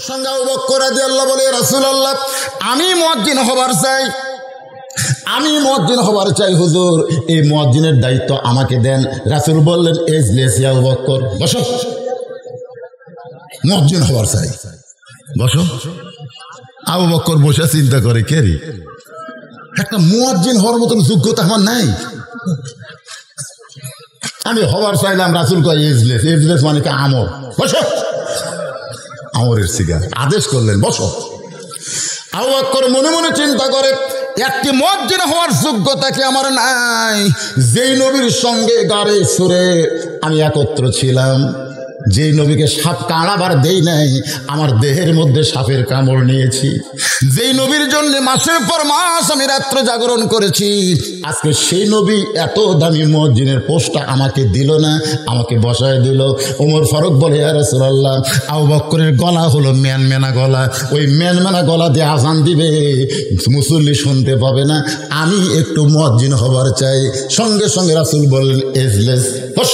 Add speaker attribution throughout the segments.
Speaker 1: সঙ্গে আবু বকর রাদিয়াল্লাহু বলে, রাসূলুল্লাহ আমি মুয়াজ্জিন হবার চাই হুজুর, এই মুয়াজ্জিনের দায়িত্ব আমাকে দেন। রাসূল বললেন, ইজলিস ইয়া আবু বকর, বসো, মুয়াজ্জিন হবার চাই, বসো। আবু বকর বসে চিন্তা করে, কে রে, একটা মুয়াজ্জিন হওয়ার মতন যোগ্যতা আমার নাই, আমি হবার চাইলাম। রাসূল কয় ইজলিস মানে কি আমর, বসো। আমরের সিগার আদেশ করলেন, বসো। আবু বকর মনে মনে চিন্তা করে, একটি মুয়াজ্জিন হওয়ার যোগ্যতা কি আমার নাই? যেই নবীর সঙ্গে গাড়ে সুরে আমি একত্র ছিলাম, যেই নবীকে সাপ কামড়াবার দেই নাই, আমার দেহের মধ্যে সাপের কামড় নিয়েছি, যেই নবীর জন্য মাসের পর মাস আমি রাত্র জাগরণ করেছি, আজকে সেই নবী এত দামি মুয়াজ্জিনের পোস্টটা আমাকে দিল না, আমাকে বসায় দিল। ওমর ফারুক বলে, ইয়া রাসূলুল্লাহ আবু বকরের গলা হলো ম্যানমেনা গলা, ওই ম্যানমেনা গলা দিয়ে আজান দিবে, মুসল্লি শুনতে পাবে না, আমি একটু মুয়াজ্জিন হবার চাই। সঙ্গে সঙ্গে রাসূল বললেন, ইজলিস, বস।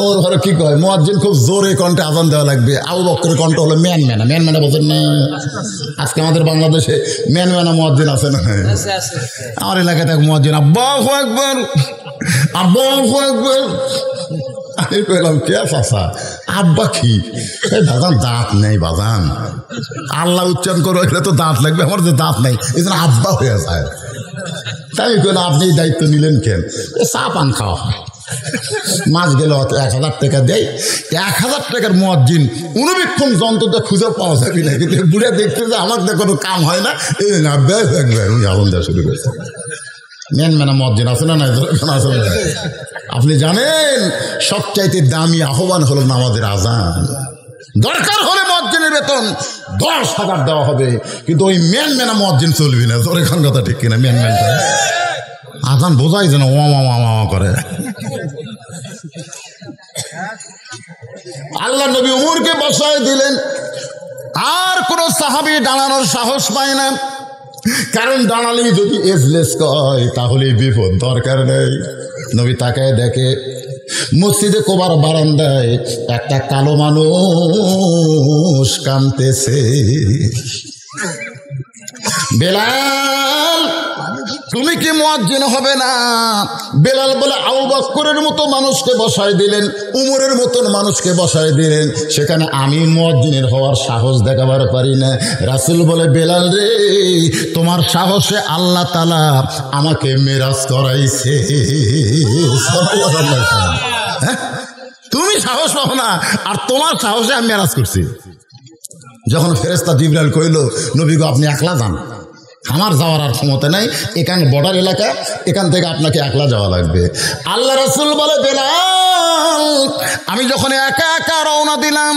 Speaker 1: ওর ঘরে কি কয়, মুয়াজ্জিন খুব জোরে কণ্ঠে আজান দেওয়া লাগবে, আবু বকরের কণ্ঠ হলো ম্যানমেনা বোঝেন না? আজকে আমাদের বাংলাদেশে ম্যানমেনা মুয়াজ্জিন আছে না? আমার এলাকাতে এক মুয়াজ্জিন, আল্লাহু আকবার, আল্লাহু আকবার। আমি কইলাম, কে চাচা, আব্বা কি? বাজান দাঁত নেই বাজান, আল্লাহ উচ্চারণ করো, এগুলো তো দাঁত লাগবে, আমার যে দাঁত নেই এই জন্য আব্বা হয়ে যায়। তাই কইলাম, আপনি দায়িত্ব নিলেন কেন? চা পান খাওয়া হয়, মাছ গেলে 1000 টাকা দেয়, 1000 টাকার মুয়াজ্জিন অনুবীক্ষণ যন্ত্রটা খুঁজে পাওয়া যাবে না, কিন্তু বুড়া দেখতে যে আমার কোনো কাম হয় না, এই আগুন দেওয়া শুরু করেছে। ম্যানমেনা মুয়াজ্জিন আছে না? আছে না? আপনি জানেন সবচাইতে দামি আহ্বান হলো নামাজের আজান। দরকার হলে মুয়াজ্জিনের বেতন 10,000 দেওয়া হবে, কিন্তু ওই ম্যানমেনা মুয়াজ্জিন চলবি না। তোর এখন কথা ঠিক কিনা? ম্যানমেনটা আজান বোঝাই যেন ওয়া করে। আল্লাহ নবী উমরকে বসায় দিলেন, আর কোন সাহাবী দাঁড়ানোর সাহস পায় না, কারণ দাঁড়ালেই যদি ইজলিস কয় তাহলে বিপদ, দরকার নেই। নবী তাকায় দেখে মসজিদে কোবার বারান্দায় একটা কালো মানুষ কাঁদতেছে। বেলাল, তুমি কি মুয়াজ্জিন হবে না? বেলাল বলে, আবু বকরের মতো মানুষকে বসায় দিলেন, উমরের মতন মানুষকে বসায় দিলেন, সেখানে আমি মুয়াজ্জিনের হওয়ার সাহস দেখাবার পারি না। রাসূল বলে, বেলাল রে, তোমার সাহসে আল্লাহ তাআলা আমাকে মেরাজ করাইছে। হ্যাঁ, তুমি সাহস পাবো না, আর তোমার সাহসে আমি মেরাজ করছি। যখন ফেরেশতা জিবরাইল কইল, নবী গো আপনি একলা যান, আমার যাওয়ার আর ক্ষমতা নাই, এখানে বর্ডার এলাকা, এখান থেকে আপনাকে একলা যাওয়া লাগবে। আল্লাহ রাসূল বলে, বেলাল, আমি যখন একা একা রওনা দিলাম,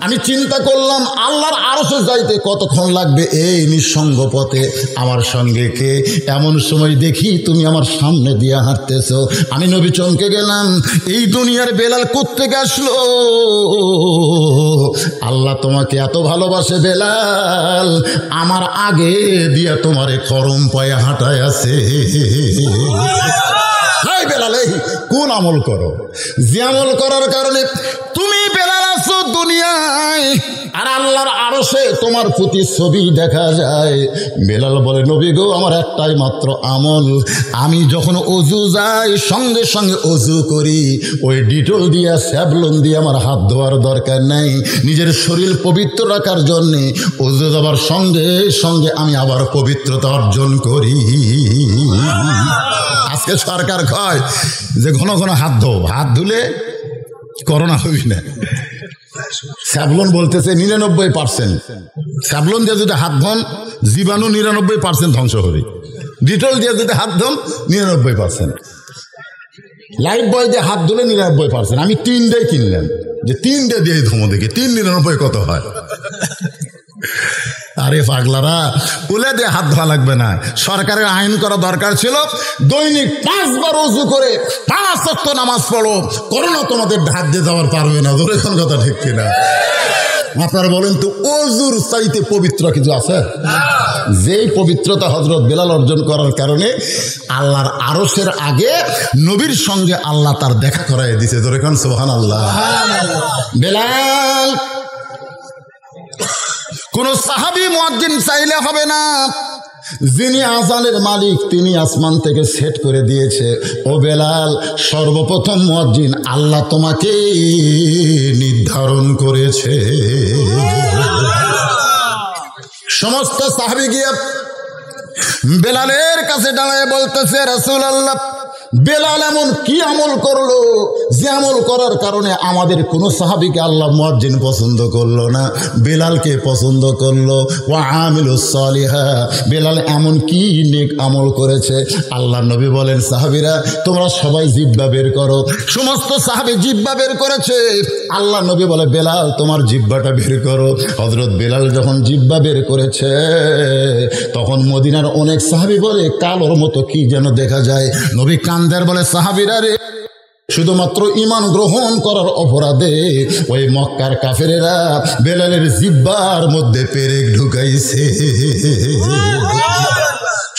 Speaker 1: আমি চিন্তা করলাম আল্লাহর আরশে যাইতে কতক্ষণ লাগবে, এই নিঃসঙ্গ পথে আমার সঙ্গে কে? এমন সময় দেখি তুমি আমার সামনে দিয়ে হাঁটতেছো। আমি নবী চমকে গেলাম, এই দুনিয়ার বেলাল কোত্থেকে আসলো? আল্লাহ তোমাকে এত ভালোবাসে বেলাল, আমার আগে দিয়া তোমারে খরম পায়ে হাঁটায় আছে। বেলাল, এই কোন আমল করো, যে আমল করার কারণে তুমি বেলাল আছো দুনিয়ায়, আর আল্লাহর আরশে তোমার প্রতি ছবি দেখা যায়। বেলাল বলে, নবী গো আমার একটাই মাত্র আমল, আমি যখন অজু যাই সঙ্গে সঙ্গে অজু করি, ওই ডিটল দিয়া স্যাভলন দিয়ে আমার হাত ধোয়ার দরকার নাই। নিজের শরীর পবিত্র রাখার জন্যে অজু যাবার সঙ্গে সঙ্গে আমি আবার পবিত্রতা অর্জন করি। আজকে সরকার কয় যে ঘন ঘন হাত ধো, হাত ধুলে করোনা হবি না। স্যাভলন বলতেছে 99%, স্যাভলন দিয়ে যদি হাত ধন জীবাণু 99% ধ্বংস হবে, ডিটল দিয়ে যদি হাত ধন 99%, লাইফ বয় দিয়ে হাত ধুলে 99%। আমি 3টাই কিনলাম, যে 3টে দিয়ে ধমো দেখি 399 কত হয়। আরে পাগলারা, উলে দিয়ে হাত ধোয়া লাগবে না। সরকারের আইন করা দরকার ছিল, দৈনিক 5 বার ওযু করে 5 ওয়াক্ত নামাজ পড়ো, করোনা তোমাদের হাত দিয়ে যাওয়ার পারবে না। ধরে কোন কথা ঠিক কিনা? আপনারা বলেন তো ওযুর চাইতে পবিত্র কিছু আছে? যেই পবিত্রতা হযরত বেলাল অর্জন করার কারণে আল্লাহর আরশের আগে নবীর সঙ্গে আল্লাহ তার দেখা করায় দিয়েছে। ধরে কোন সুবহানাল্লাহ। বেলাল কোন সাহাবী মুয়াজ্জিন চাইলে হবে না, যিনি আযানের মালিক তিনি আসমান থেকে সেট করে দিয়েছে। ও বেলাল, সর্বপ্রথম মুয়াজ্জিন আল্লাহ তোমাকে নির্ধারণ করেছে। সমস্ত সাহাবী গিয়ে বেলালের কাছে দাঁড়ায় বলতেছে, রাসূলুল্লাহ, বেলাল এমন কি আমল করলো যে আমল করার কারণে আমাদের কোন সাহাবীকে আল্লাহ মুয়াজ্জিন পছন্দ করলো না, বেলালকে পছন্দ করলো। ওয়া আমিলুস সালিহা, বেলাল এমন কি নেক আমল করেছে? আল্লাহ নবী বলেন, সাহাবীরা তোমরা সবাই জিহ্বা বের করো। সমস্ত সাহাবী জিহ্বা বের করেছে। আল্লাহ নবী বলে, বেলাল তোমার জিহ্বাটা বের করো। হযরত বেলাল যখন জিহ্বা বের করেছে তখন মদিনার অনেক সাহাবী বলে, কালোর মতো কি যেন দেখা যায়। নবী কান্দার বলে, সাহাবীরা রে, শুধুমাত্র ঈমান গ্রহণ করার অপরাধে ওই মক্কার কাফেরেরা বেলালের জিহ্বার মধ্যে পেরেক ঢুকাইছে।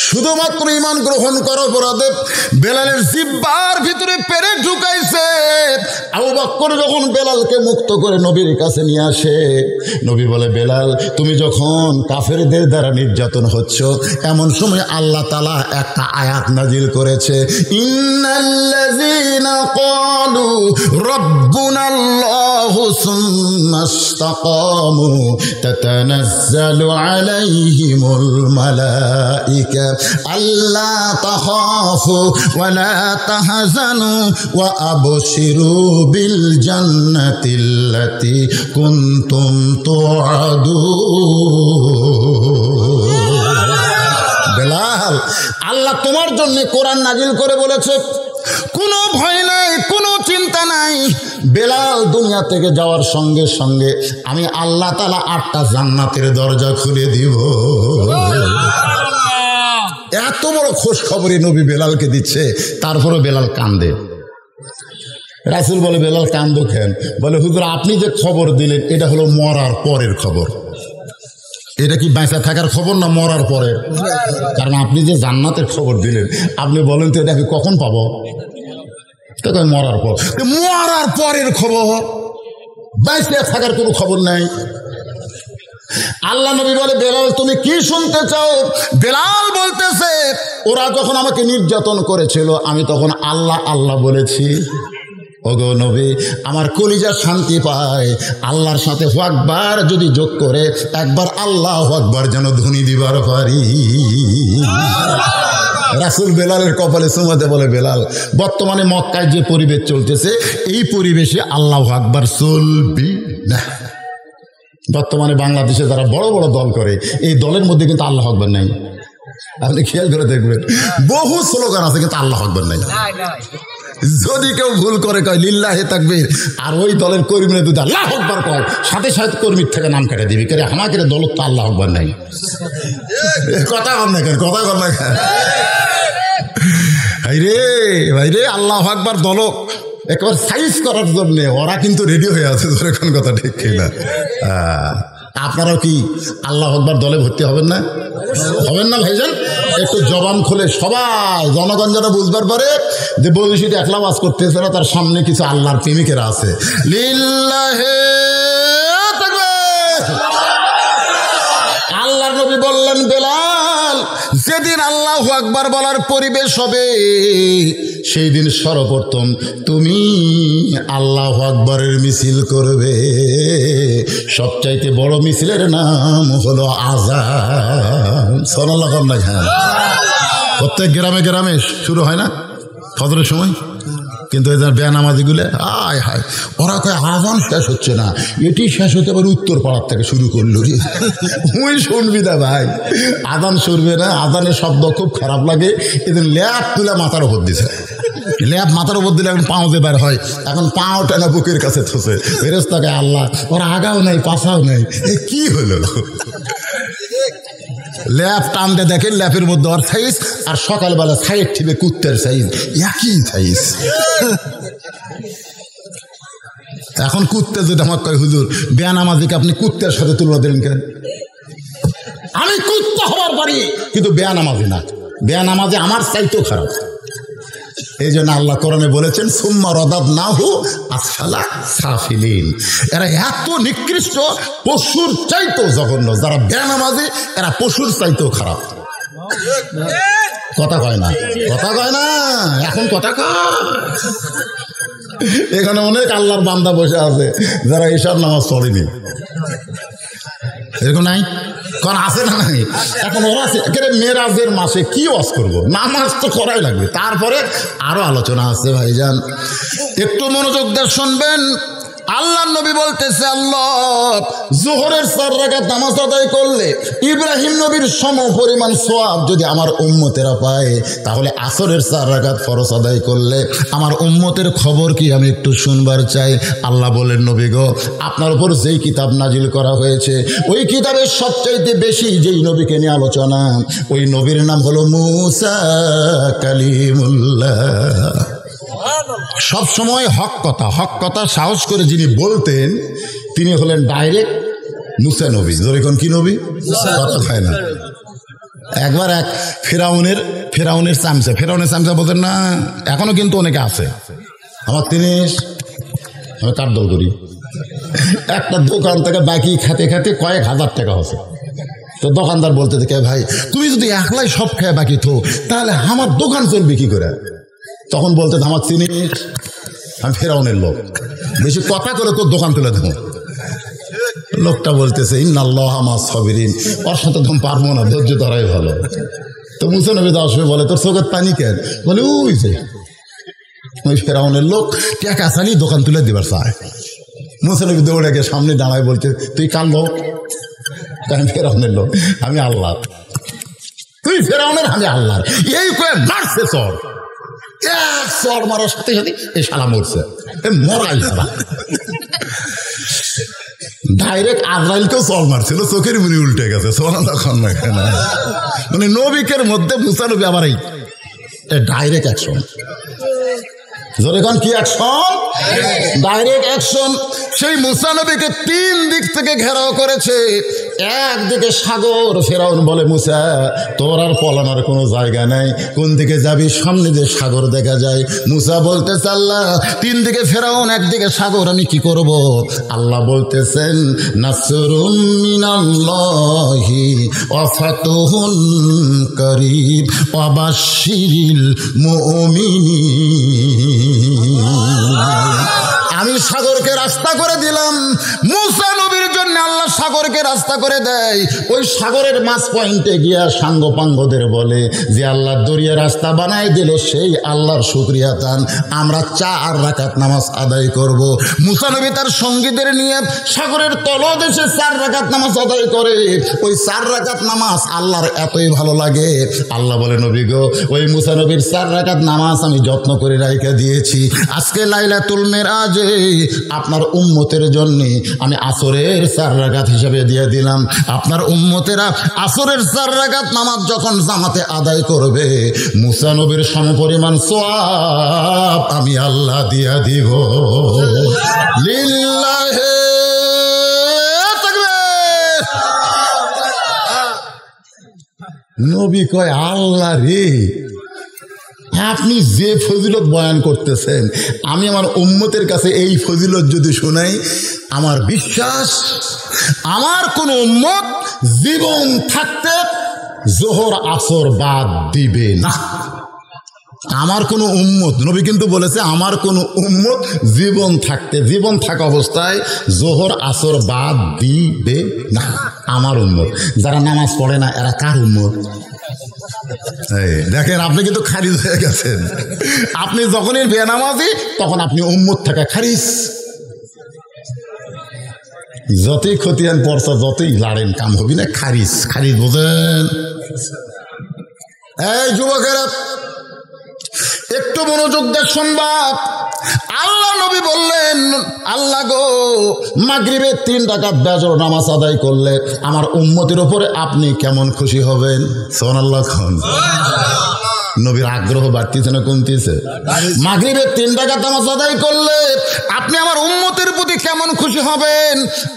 Speaker 1: শুধুমাত্র ঈমান গ্রহণ করার অপরাধে বেলালের জিহ্বার ভিতরে পেরেক ঢুকাইছে। আবু বকর যখন বেলালকে মুক্ত করে নবীর কাছে নিয়ে আসে, নবী বলে, বেলাল তুমি যখন কাফেরদের দ্বারা নির্যাতন হচ্ছ, এমন সময় আল্লাহ তাআলা একটা আয়াত নাজিল করেছে, ইন্নাল্লাযীনা ক্বালু রাব্বুনাল্লাহু সুম্মা ইসতাকামু তাতানাজ্জালু আলাইহিমুল মালাইকা আল্লা তাখাফু ওয়া লা তাহজানু ওয়া আবশিরু বিল জান্নাতিল্লাতী কুনতুম তুআদুন। বেলাল, আল্লাহ তোমার জন্য কোরআন নাজিল করে বলেছে, কোনো ভয় নাই, কোনো চিন্তা নাই। বেলাল দুনিয়া থেকে যাওয়ার সঙ্গে সঙ্গে আমি আল্লাহ তাআলা 8টা জান্নাতের দরজা খুলে দিব। এত বড় খোঁজ খবরই নবী বেলালকে দিচ্ছে, তারপরে বেলাল কান্দে। রাসূল বলে, বেলাল কান্দো কেন? বলে, হুজুর আপনি যে খবর দিলেন এটা হলো মরার পরের খবর। এটা কি বেঁচে থাকার খবর না মরার পরে? কারণ আপনি যে জান্নাতের খবর দিলেন, আপনি বলেন তো এটা আমি কখন পাবো? মরার পর। মরার পরের খবর, বেঁচে থাকার কোনো খবর নাই। আল্লাহ নবী বলে, বেলাল তুমি কি শুনতে চাও? বেলাল বলতেছে, ওরা যখন আমাকে নির্যাতন করেছিল আমি তখন আল্লাহ আল্লাহ বলেছি। ওগো নবী, আমার কলিজা শান্তি পায় আল্লাহর সাথে হু আকবার যদি যোগ করে একবার আল্লাহু আকবার যেন ধ্বনি দিবার পারি। রাসূল বেলালের কপালে চুমাতে বলে, বেলাল বর্তমানে মক্কায় যে পরিবেশ চলতেছে এই পরিবেশে আল্লাহু আকবার চলবি না। বর্তমানে বাংলাদেশে যারা বড় বড় দল করে এই দলের মধ্যে কিন্তু আল্লাহু আকবার নাই। আপনি খেয়াল করে দেখবেন, বহু স্লোগান আছে কিন্তু আল্লাহু আকবার নাই। যদি কেউ ভুল করে কয় লিল্লাহি তাকবীর, আর ওই দলের কর্মীরা যদি আল্লাহু আকবার কয়, সাথে সাথে কর্মীর থেকে নাম কেটে দিবি, করে আমাকে দলত তো আল্লাহু আকবার নাই। কথা কর না কেন, কথা কর না কেন? ভাই রে, আল্লাহু আকবার দল একবার সাইজ করার জন্য ওরা কিন্তু রেডি হয়ে আছে। এখন কথা ঠিক কিনা? আপনারাও কি আল্লাহু আকবার দলে ভর্তি হবেন না? হবেন না ভাইজান? একটু জবান খুলে সবাই জনগণ যারা বুঝবার পরে যে বৈশিষ্ট্য একলা বাস করতেছে না, তার সামনে কিছু আল্লাহর প্রেমিকেরা আছে। লিল্লাহি তাকবীর। আল্লাহর নবী বললেন, বেলাল যেদিন আল্লাহু আকবার বলার পরিবেশ হবে সেই দিন সর্বপ্রথম তুমি আল্লাহু আকবরের মিছিল করবে। সবচাইতে বড় মিছিলের নাম হলো আযান। সুবহানাল্লাহ। প্রত্যেক গ্রামে গ্রামে শুরু হয় না ফজরের সময়? কিন্তু এদের বেনামাজিগুলো আয় হায়, ওরা কয় আযান শেষ হচ্ছে না, এটি শেষ হতে পারে উত্তর পাড়ার থেকে শুরু করলো। ওই শুনবি না ভাই, আযান শুনবে না, আযানের শব্দ খুব খারাপ লাগে। এদের ল্যাপ তুলে মাথার উপর দিছে, ল্যাপ মাথার উপর দিলে এখন পাঁওতে বের হয়, এখন পাও টানা বুকের কাছে থসে। ফেরেশতাকে আল্লাহ, ওরা আগাও নাই পাছাও নাই, এ কি হলো? ল্যাপ টানতে দেখেন ল্যাপের মধ্যে ওর সাইজ, আর সকালবেলা সাইড ঠিবে কুত্তের সাইজ, একই সাইজ। এখন কুত্তে যদি আমার কয় হুজুর বেয়ানামাজিকে আপনি কুত্তের সাথে তুলনা দিলেন কেন? আমি কুত্তা হবার পারি কিন্তু বেয়ানামাজি না, বেয়ানামাজি আমার চাইতেও খারাপ। এই জন্য আল্লাহ কোরআনে বলেছেন সুম্মা রাদাদনাহু আসফালা সাফিলিন। এরা এত নিকৃষ্ট, পশুর চাইতেও জঘন্য। যারা বেয়ানামাজি এরা পশুর চাইতেও খারাপ। কথা কয় না, কথা কয় না, এখন কথা কয়। এখানে অনেক আল্লাহর বান্দা বসে আছে যারা এসব নামাজ পড়েনি, এরকম নাই? কারণ আছে না নাই? এখন ওরা মেরাজের মাসে কি ওয়াজ করবো? নামাজ তো করাই লাগবে। তারপরে আরো আলোচনা আছে ভাইজান, একটু মনোযোগ দিয়ে শুনবেন। আল্লাহ নবী বলতেছে, আল্লাহ জোহরের 4 রাকাত নামাজ আদায় করলে ইব্রাহিম নবীর সম পরিমাণ সওয়াব যদি আমার উম্মতেরা পায়, তাহলে আসরের 4 রাকাত ফরজ আদায় করলে আমার উম্মতের খবর কি আমি একটু শুনবার চাই। আল্লাহ বলেন, নবী গো, আপনার উপর যেই কিতাব নাজিল করা হয়েছে ওই কিতাবের সবচাইতে বেশি যেই নবীকে নিয়ে আলোচনা, ওই নবীর নাম হলো মুসা কালিমুল্লাহ। সব সময় হক কথা সাহস করে যিনি বলতেন তিনি হলেন ডাইরেক্ট মুসা নবী। যেরকম কি নবী? কথা হয় না। একবার এক ফেরাউনের চামচা বলতেন না, এখনো কিন্তু অনেকে আছে। আমার জিনিস আমি কাঠদল করি, একটা দোকান থেকে বাকি খেতে কয়েক হাজার টাকা আছে। তো দোকানদার বলতে দেখে, ভাই তুমি যদি একলাই সব খেয়ে বাকি থো তাহলে আমার দোকান চলবে কি করে? তখন বলতে, আমার চিনিস আমি ফেরাউনের লোক, বেশি কথা করে তোর দোকান তুলে দেবো। লোকটা বলতেছে, ইন্নাল্লাহা মাস সাবিরিন, ওর সাথে তুমি পারবো না, ধৈর্য ধরাই ভালো। তো মুসা নবী যাওয়ার সময় বলে, তোর চোখের পানি কেন? বলে, ওই যে ওই ফেরাউনের লোক টাকা চালিয়ে দোকান তুলে দিবার চায়। মুসা নবী দৌড়ে গিয়ে সামনে দাঁড়ায় বলছে, তুই কানবো? আমি ফেরাউনের লোক, আমি আল্লাহ। তুই ফেরাউনের, আমি আল্লাহ। এই কয়ে মারছে চর, এক চর মারার সাথে সাথে এই শালা মরছে, মরাই শালা। ডাইরেক্ট আজরাইলকেও চল মারছিল, চোখের মুনি উল্টে গেছে। মানে নবিকের মধ্যে মুসা নবী আবার এই ডাইরেক্ট অ্যাকশন। যখন কি অ্যাকশন? Direct action. সেই মুসা নবীকে 3 দিক থেকে ঘেরাও করেছে। একদিকে সাগর। ফেরাউন বলে, মুসা তোর আর পলানোর কোনো জায়গা নাই, কোন দিকে যাবি? সামনে দিয়ে সাগর দেখা যায়। মুসা বলতেছে, আল্লাহ 3 দিকে ফেরাউন, একদিকে সাগর, আমি কি করব? আল্লাহ বলতেছেন, নাসরুম মিনাল্লাহি ওয়া ফাতুহুন করিব ওয়া বাশশিরিল মুমিনিন। আমি সাগরকে রাস্তা করে দিলাম। মুসা নবীর জন্য আল্লাহ সাগরকে রাস্তা করে দেয়। ওই সাগরের মাঝ পয়েন্টে গিয়া সাঙ্গপাঙ্গদের বলে যে আল্লাহ দরিয়া রাস্তা বানাই দিল, সেই আল্লাহর শুকরিয়া তান, আমরা 4 রাকাত নামাজ আদায় করব। মুসা নবী তার সঙ্গীদের নিয়ে সাগরের তলদেশে 4 রাকাত নামাজ আদায় করে। ওই 4 রাকাত নামাজ আল্লাহর এতই ভালো লাগে, আল্লাহ বলে, নবী গো, ওই মুসা নবীর 4 রাকাত নামাজ আমি যত্ন করে রাইখা দিয়েছি। আজকে লাইলাতুল মেরাজে আপনার উম্মতের জন্য আমি আসরের 4 রাকাত হিসেবে দিয়ে দিলাম। আপনার উম্মতেরা আসরের 4 রাকাত নামাজ যখন জামাতে আদায় করবে, মুসা নবীর সমপরিমাণ সওয়াব আমি আল্লাহ দিয়া দিব। লিল্লাহি তাকবীর। নবী কয়, আল্লাহ রে, আপনি যে ফজিলত বয়ান করতেছেন, আমি আমার উম্মতের কাছে এই ফজিলত যদি শোনাই, আমার বিশ্বাস আমার কোন উম্মত জীবন থাকতে জোহর আসর বাদ দিবে না। আমার কোন উম্মত, নবী কিন্তু বলেছে, আমার কোন উম্মত জীবন থাকা অবস্থায় জোহর আসর বাদ দিবে না। আমার উম্মত যারা নামাজ পড়ে না, এরা কার উম্মত? দেখেন, আপনি কিন্তু খারিজ হয়ে গেছেন। আপনি যখনই বেনামাজি তখন আপনি উম্মত থাকা খারিজ। যতই খতিয়ান পড়ছা, যতই লাড়েন, কাম হবি না, খারিজ। বোঝেন? এই যুবকেরা একটু মনোযোগ দিয়ে শুনবা। আল্লাহ নবী বললেন, আল্লাহ গো, মাগরিবে 3 রাকাত বেজর নামাজ আদায় করলে আমার উম্মতের উপরে আপনি কেমন খুশি হবেন? সুবহানাল্লাহ খান। নবীর আগ্রহ বাড়তিছে না কমতিছে? মাগরিবের 3 রাকাত নামাজ আদায় করলে আপনি আমার উম্মতের প্রতি কেমন খুশি হবেন?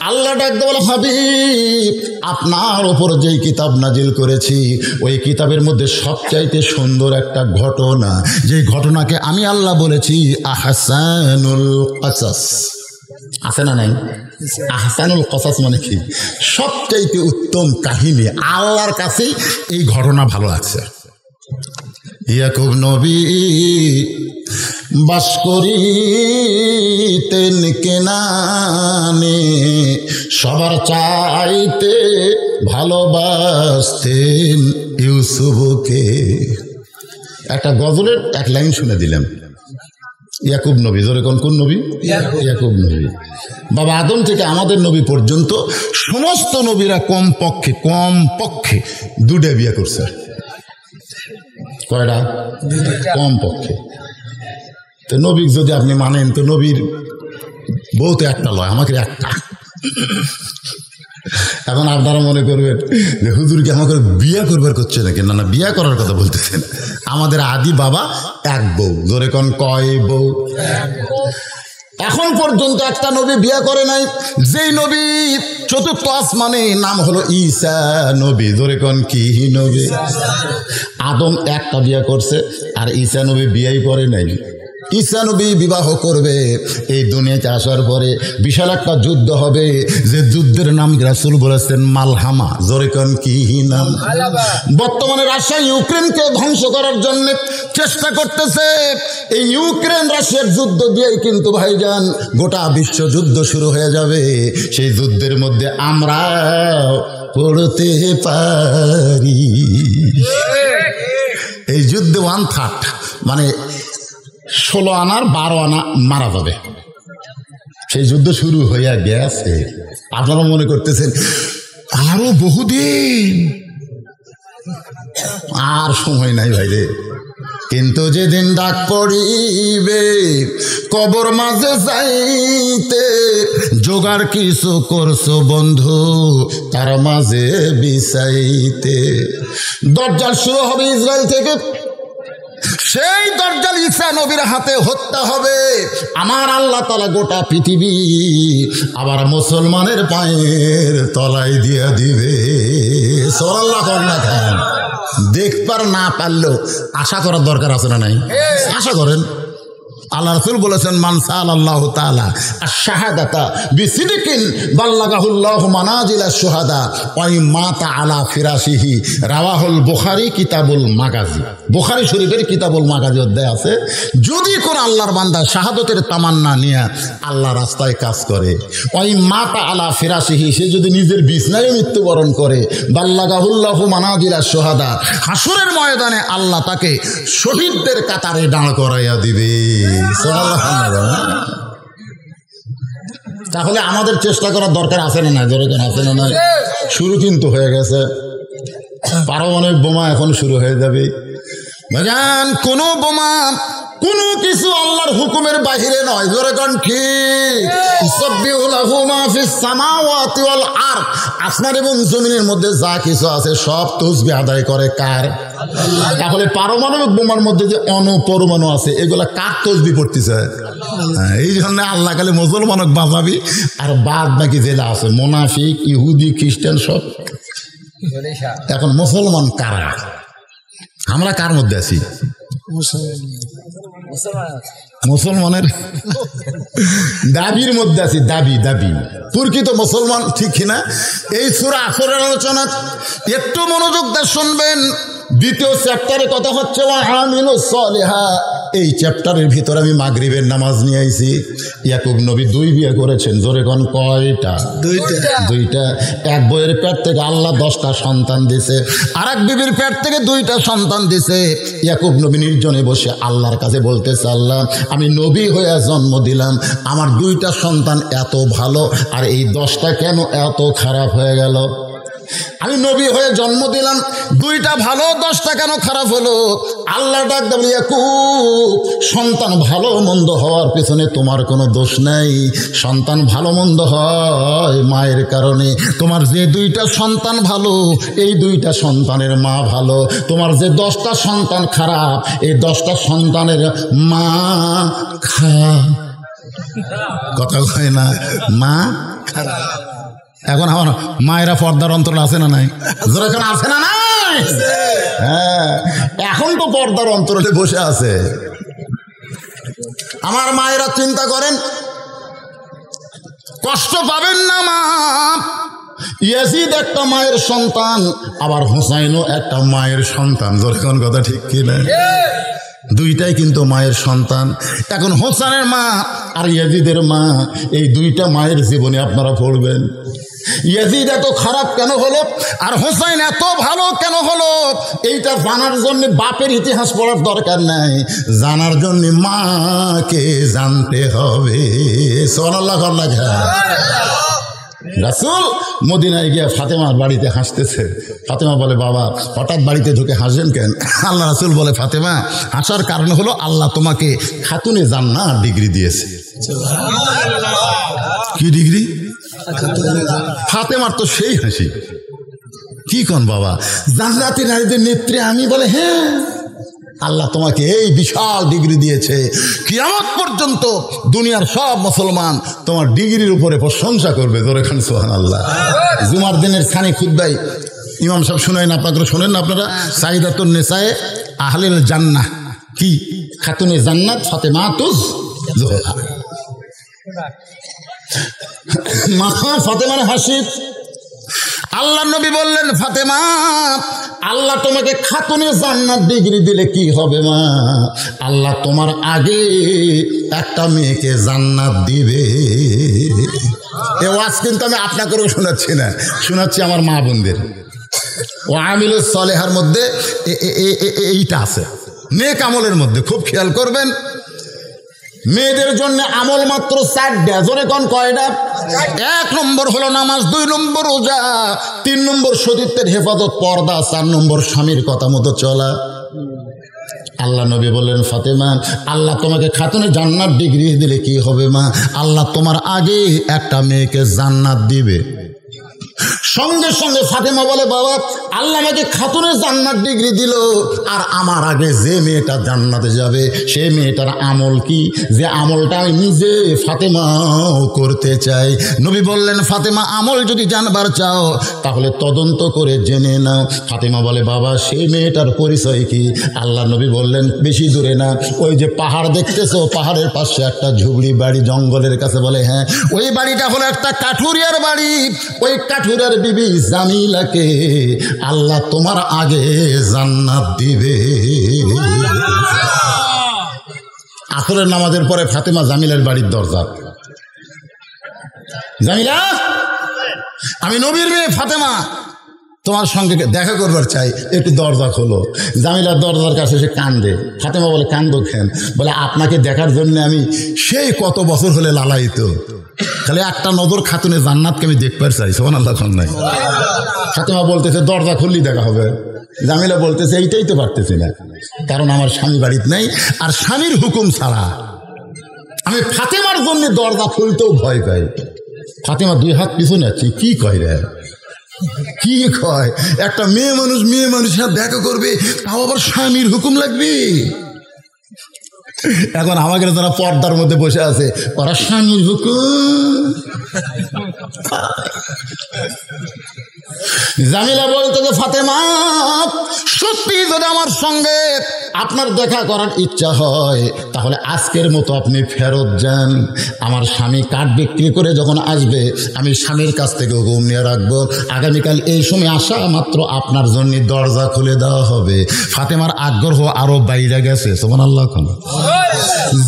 Speaker 1: আল্লাহ ডাকতে বলে, হাবিব আপনার ওপর যেই কিতাব নাজিল করেছি ওই কিতাবের মধ্যে সবচাইতে সুন্দর একটা ঘটনা, যেই ঘটনাকে আমি আল্লাহ বলেছি আহসানুল কসাস। আছে না নাই? আহসানুল কসাস মানে কি? সবচাইতে উত্তম কাহিনী। আল্লাহর কাছে এই ঘটনা ভালো লাগছে। ইয়াকুব নবী বাস করিতেন কেনানে, সবার চাইতে ভালোবাসতেন ইউসুফকে। একটা গজলের এক লাইন শুনে দিলাম। ইয়াকুব নবী, জোরে কোন নবী? ইয়াকুব নবী। বাবা আদম থেকে আমাদের নবী পর্যন্ত সমস্ত নবীরা কমপক্ষে 2টা বিয়ে করছে। কয়টা? কমপক্ষে। তো নবী যদি আপনি মানেন তো নবীর বউ তো একটা লয়, আমাকে একটা। এখন আপনারা মনে করবেন যে হুজুরকে আমাকে বিয়ে করবার করছে নাকি? না, বিয়ে করার কথা বলতেছেন। আমাদের আদি বাবা এক বউ। জোরে কোন কয় বউ? এখন পর্যন্ত একটা নবী বিয়ে করে নাই। যেই নবী 4র্থ আসমানে, নাম হলো ঈসা নবী। জোরে কোন কি নবী? আদম একটা বিয়ে করছে আর ঈসা নবী বিয়েই করে নাই। ঈসা নবী বিবাহ করবে। এই দুনিয়াতে আসার পরে বিশাল একটা যুদ্ধ হবে, যে যুদ্ধের নাম রাসূল বলেছেন মালহামা। জোরে কোন কি নাম? বর্তমানে রাশিয়া ইউক্রেনকে ধ্বংস করার জন্য চেষ্টা করতেছে। এই ইউক্রেন রাশিয়ার যুদ্ধ দিয়েই কিন্তু ভাইজান গোটা বিশ্ব যুদ্ধ শুরু হয়ে যাবে। সেই যুদ্ধের মধ্যে আমরা পড়তে পারি। এই যুদ্ধে 1/3 মানে 16 আনার 12 আনা মারা যাবে। সেই যুদ্ধ শুরু হইয়া গেছে। আপনারা মনে করতেছেন আরো বহুদিন, আর সময় নাই ভাইরে। কিন্তু যেদিন ডাক পড়িবে কবর মাঝে যাইতে, জোগাড় কিছু করছো বন্ধু তার মাঝে বিছাইতে। দরজা শুরু হবে ইসরায়েল থেকে। সেই দরজাল ঈসা নবীর হাতে হত্যা হবে। আমার আল্লাহ তাআলা গোটা পৃথিবী আবার মুসলমানের পায়ের তলায় দিয়ে দিবে। সুবহানাল্লাহ। দেখবার না পারলেও আশা করার দরকার আছে না নাই? আশা করেন। আল্লাহ রাসূল বলেছেন মান সাআলাল্লাহু তাআলা আশ-শাহাদাতা বিসিদকিন বাল্লাগাহুল্লাহু মানাজিলাশ শুহাদা ওয়া মাতা আলা ফিরাশিহি। রাওয়াহুল বুখারী কিতাবুল মাগাজি। বুখারী শরীফের কিতাবুল মাগাজি অধ্যায় আছে। যদি কোন আল্লাহর বান্দা শাহাদতের তামান্না নিয়ে আল্লাহ রাস্তায় কাজ করে, ওয়া মাতা আলা ফিরাশিহি, সে যদি নিজের বিছানায় মৃত্যুবরণ করে, বাল্লাগাহুল্লাহু মানাজিলাশ শুহাদা, হাসরের ময়দানে আল্লাহ তাকে শহীদদের কাতারে দাঁড় করাইয়া দিবে। তাহলে আমাদের চেষ্টা করার দরকার আছে না? দরকার আছে না? শুরু কিন্তু হয়ে গেছে। পারমাণবিক বোমা এখন শুরু হয়ে যাবে। ভাইজান কোনো বোমা কোনো কিছু আল্লাহর হুকুমের বাহিরে নয়। জোরে কোন ঠিক? ইসাব্বিহু লাহু মা ফিস সামাওয়াতি ওয়াল আরদ। আসমান এবং জমিনের মধ্যে যা কিছু আছে সব তাসবিহ আদায় করে কার? তাহলে পারমাণবিক বোমার মধ্যে যে অণুপরমাণু আছে এগুলা কার তাসবিহ পড়তেছে? এই জন্য আল্লাহ কালে মুসলমানক বাঁচাবি, আর বাদ বাকি জেলা আছে মুনাফিক, ইহুদি, খ্রিস্টান সব। এখন মুসলমান কারা? আমরা কার মধ্যে আছি? মুসলমানের দাবির মধ্যে আছি। দাবি প্রকৃত মুসলমান ঠিক কিনা? এই সূরা আসরের আলোচনা একটু মনোযোগ দিয়ে শুনবেন। 2য় চ্যাপ্টারে কথা হচ্ছে ওয়া আমিলুস সালিহাত। এই চ্যাপ্টারের ভিতরে আমি মাগরিবের নামাজ নিয়ে আইছি। ইয়াকুব নবী 2 বিয়ে করেছেন। জোরে কোন কয়টা? 2টা। এক বইয়ের পেট থেকে আল্লাহ 10টা সন্তান দিছে, আর এক বিবির পেট থেকে 2টা সন্তান দিছে। ইয়াকুব নবী নির্জনে বসে আল্লাহর কাছে বলতেছে, আল্লাহ আমি নবী হয়ে জন্ম দিলাম, আমার 2টা সন্তান এত ভালো, আর এই 10টা কেন এত খারাপ হয়ে গেল? আমি নবী হয়ে জন্ম দিলাম, 2টা ভালো 10টা কেন খারাপ হলো? আল্লাহ ডাক দিয়ে সন্তান ভালো মন্দ হওয়ার পেছনে তোমার কোনো দোষ নাই। সন্তান ভালো মন্দ হয় মায়ের কারণে। তোমার যে 2টা সন্তান ভালো, এই 2টা সন্তানের মা ভালো। তোমার যে 10টা সন্তান খারাপ, এই 10টা সন্তানের মা খারাপ। কথা কয় না, মা খারাপ। এখন আমার মায়েরা পর্দার অন্তর আছে না নাই? এখন আছে না নাই? হ্যাঁ, এখন তো পর্দার অন্তরে বসে আছে। আমার মায়েরা চিন্তা করেন, কষ্ট পাবেন না মা। ইয়াজিদ একটা মায়ের সন্তান, আবার হুসাইনও একটা মায়ের সন্তান। যখন কথা ঠিক কিনা? 2টাই কিন্তু মায়ের সন্তান। এখন হোসেনের মা আর ইয়াজিদের মা, এই 2টা মায়ের জীবনে আপনারা পড়বেন। ইয়াজিদ এত খারাপ কেন হলো আর হোসেন এত ভালো কেন হলো, এইটা জানার জন্য বাপের ইতিহাস পড়ার দরকার নাই, জানার জন্য মাকে জানতে হবে। সুবহানাল্লাহ। রাসূল মদিনায় গিয়ে ফাতেমার বাড়িতে হাসতেছে। ফাতেমা বলে, বাবা হঠাৎ বাড়িতে ঢুকে হাসেন কেন? আল্লাহ রাসূল বলে, ফাতেমা হাসার কারণ হলো আল্লাহ তোমাকে খাতুনে জান্নাত ডিগ্রি দিয়েছে। কি ডিগ্রি? ফাতেমার তো সেই হাসি, কি কোন বাবা জান্নাতি নারীদের নেত্রী আমি? বলে হ্যাঁ, আল্লাহ তোমাকে এই বিশাল ডিগ্রি দিয়েছে, কিয়ামত পর্যন্ত দুনিয়ার সব মুসলমান তোমার ডিগ্রির উপরে প্রশংসা করবে। জোরে খান সুবহানাল্লাহ। জুমার দিনের খানি খুতবায় ইমাম সাহেব শুনেন, আপনারা শোনেন না? আপনারা সাইদাতুন নিসায়ে আহলিল জান্নাহ, কি খাতুনে জান্নাত ফাতেমাতুজ জোহরা। মা ফাতেমার হাসি। আল্লাহ নবী বললেন, ফাতেমা আল্লাহ তোমাকে খাতুনে জান্নাত ডিগ্রি দিলে কি হবে মা? আল্লাহ তোমার আগে একটা মেয়েকে জান্নাত দিবে। এ ওয়াজ কিন্তু আমি আপনাকেও শোনাচ্ছি না, শোনাচ্ছি আমার মা বোনদের। ও আমিলুস সালেহার মধ্যে এইটা আছে, নেক আমলের মধ্যে খুব খেয়াল করবেন। মেয়েদের জন্য আমল মাত্র 4টা। জোরে কোন কয়টা? 1 নম্বর হলো নামাজ, 2 নম্বর রোজা, 3 নম্বর সতীত্বের হেফাজত পর্দা, 4 নম্বর স্বামীর কথা মতো চলা। আল্লাহ নবী বললেন, ফাতেমা আল্লাহ তোমাকে খাতুনে জান্নাত ডিগ্রি দিলে কি হবে মা? আল্লাহ তোমার আগে একটা মেয়েকে জান্নাত দিবে। সঙ্গে সঙ্গে ফাতেমা বলে, বাবা আল্লাহ আমাকে খাতুনে জান্নাত ডিগ্রি দিল, আর আমার আগে যে মেয়েটা জান্নাতে যাবে সেই মেয়েটার আমল কি? যে আমলটা আমি নিজে ফাতেমাও করতে চাই। নবী বললেন, ফাতেমা আমল যদি জানবার চাও তাহলে তদন্ত করে জেনে নাও। ফাতেমা বলে, বাবা সেই মেয়েটার পরিচয় কি? আল্লাহ নবী বললেন, বেশি দূরে না, ওই যে পাহাড় দেখতেছো, পাহাড়ের পাশে একটা ঝুবড়ি বাড়ি জঙ্গলের কাছে। বলে হ্যাঁ, ওই বাড়িটা হলো একটা কাঠুরিয়ার বাড়ি। ওই কাঠুরিয়ার বিবি জামিলাকে আল্লাহ তোমার আগে জান্নাত দিবে। আসরের নামাজের পরে ফাতেমা জামিলার বাড়ির দরজা। জামিলা, আমি নবীর মেয়ে ফাতেমা, তোমার সঙ্গে দেখা করবার চাই, একটু দরজা খোলো। জামিলার দরজার কাছে সে কান্দে। ফাতেমা বলে, কান্দো কেন? বলে, আপনাকে দেখার জন্য আমি সেই কত বছর হলে লালায়িত, খালি একটা নজর খাতুনে জান্নাতকে আমি দেখবার চাই। সুবহানাল্লাহ। নাই ফাতেমা বলতেছে, দরজা খুললেই দেখা হবে। জামিলা বলতেছে, এইটাই তো পারতেছি না, কারণ আমার স্বামী বাড়িতে নাই, আর স্বামীর হুকুম ছাড়া আমি ফাতেমার জন্য দরজা খুলতেও ভয় পাই। ফাতেমা 2 হাত পিছনে যাচ্ছে, কি কয় রে, কি কয়? একটা মেয়ে মানুষের সাথে দেখা করবে, তাও আবার স্বামীর হুকুম লাগবে। এখন আমাকে যারা পর্দার মধ্যে বসে আছে, ওরা স্বামীর হুকুম। জামিলা বলতে যে, ফাতেমা সত্যি যদি আমার সঙ্গে আপনার দেখা করার ইচ্ছা হয় তাহলে আজকের মতো আপনি ফেরত যান। আমার স্বামী কাঠ বিক্রি করে যখন আসবে আমি স্বামীর কাছ থেকে হুকুম নিয়ে রাখবো, আগামীকাল এই সময় আসা মাত্র আপনার জন্য দরজা খুলে দেওয়া হবে। ফাতেমার আগ্রহ আরো বাইরে গেছে। সুবহানাল্লাহ।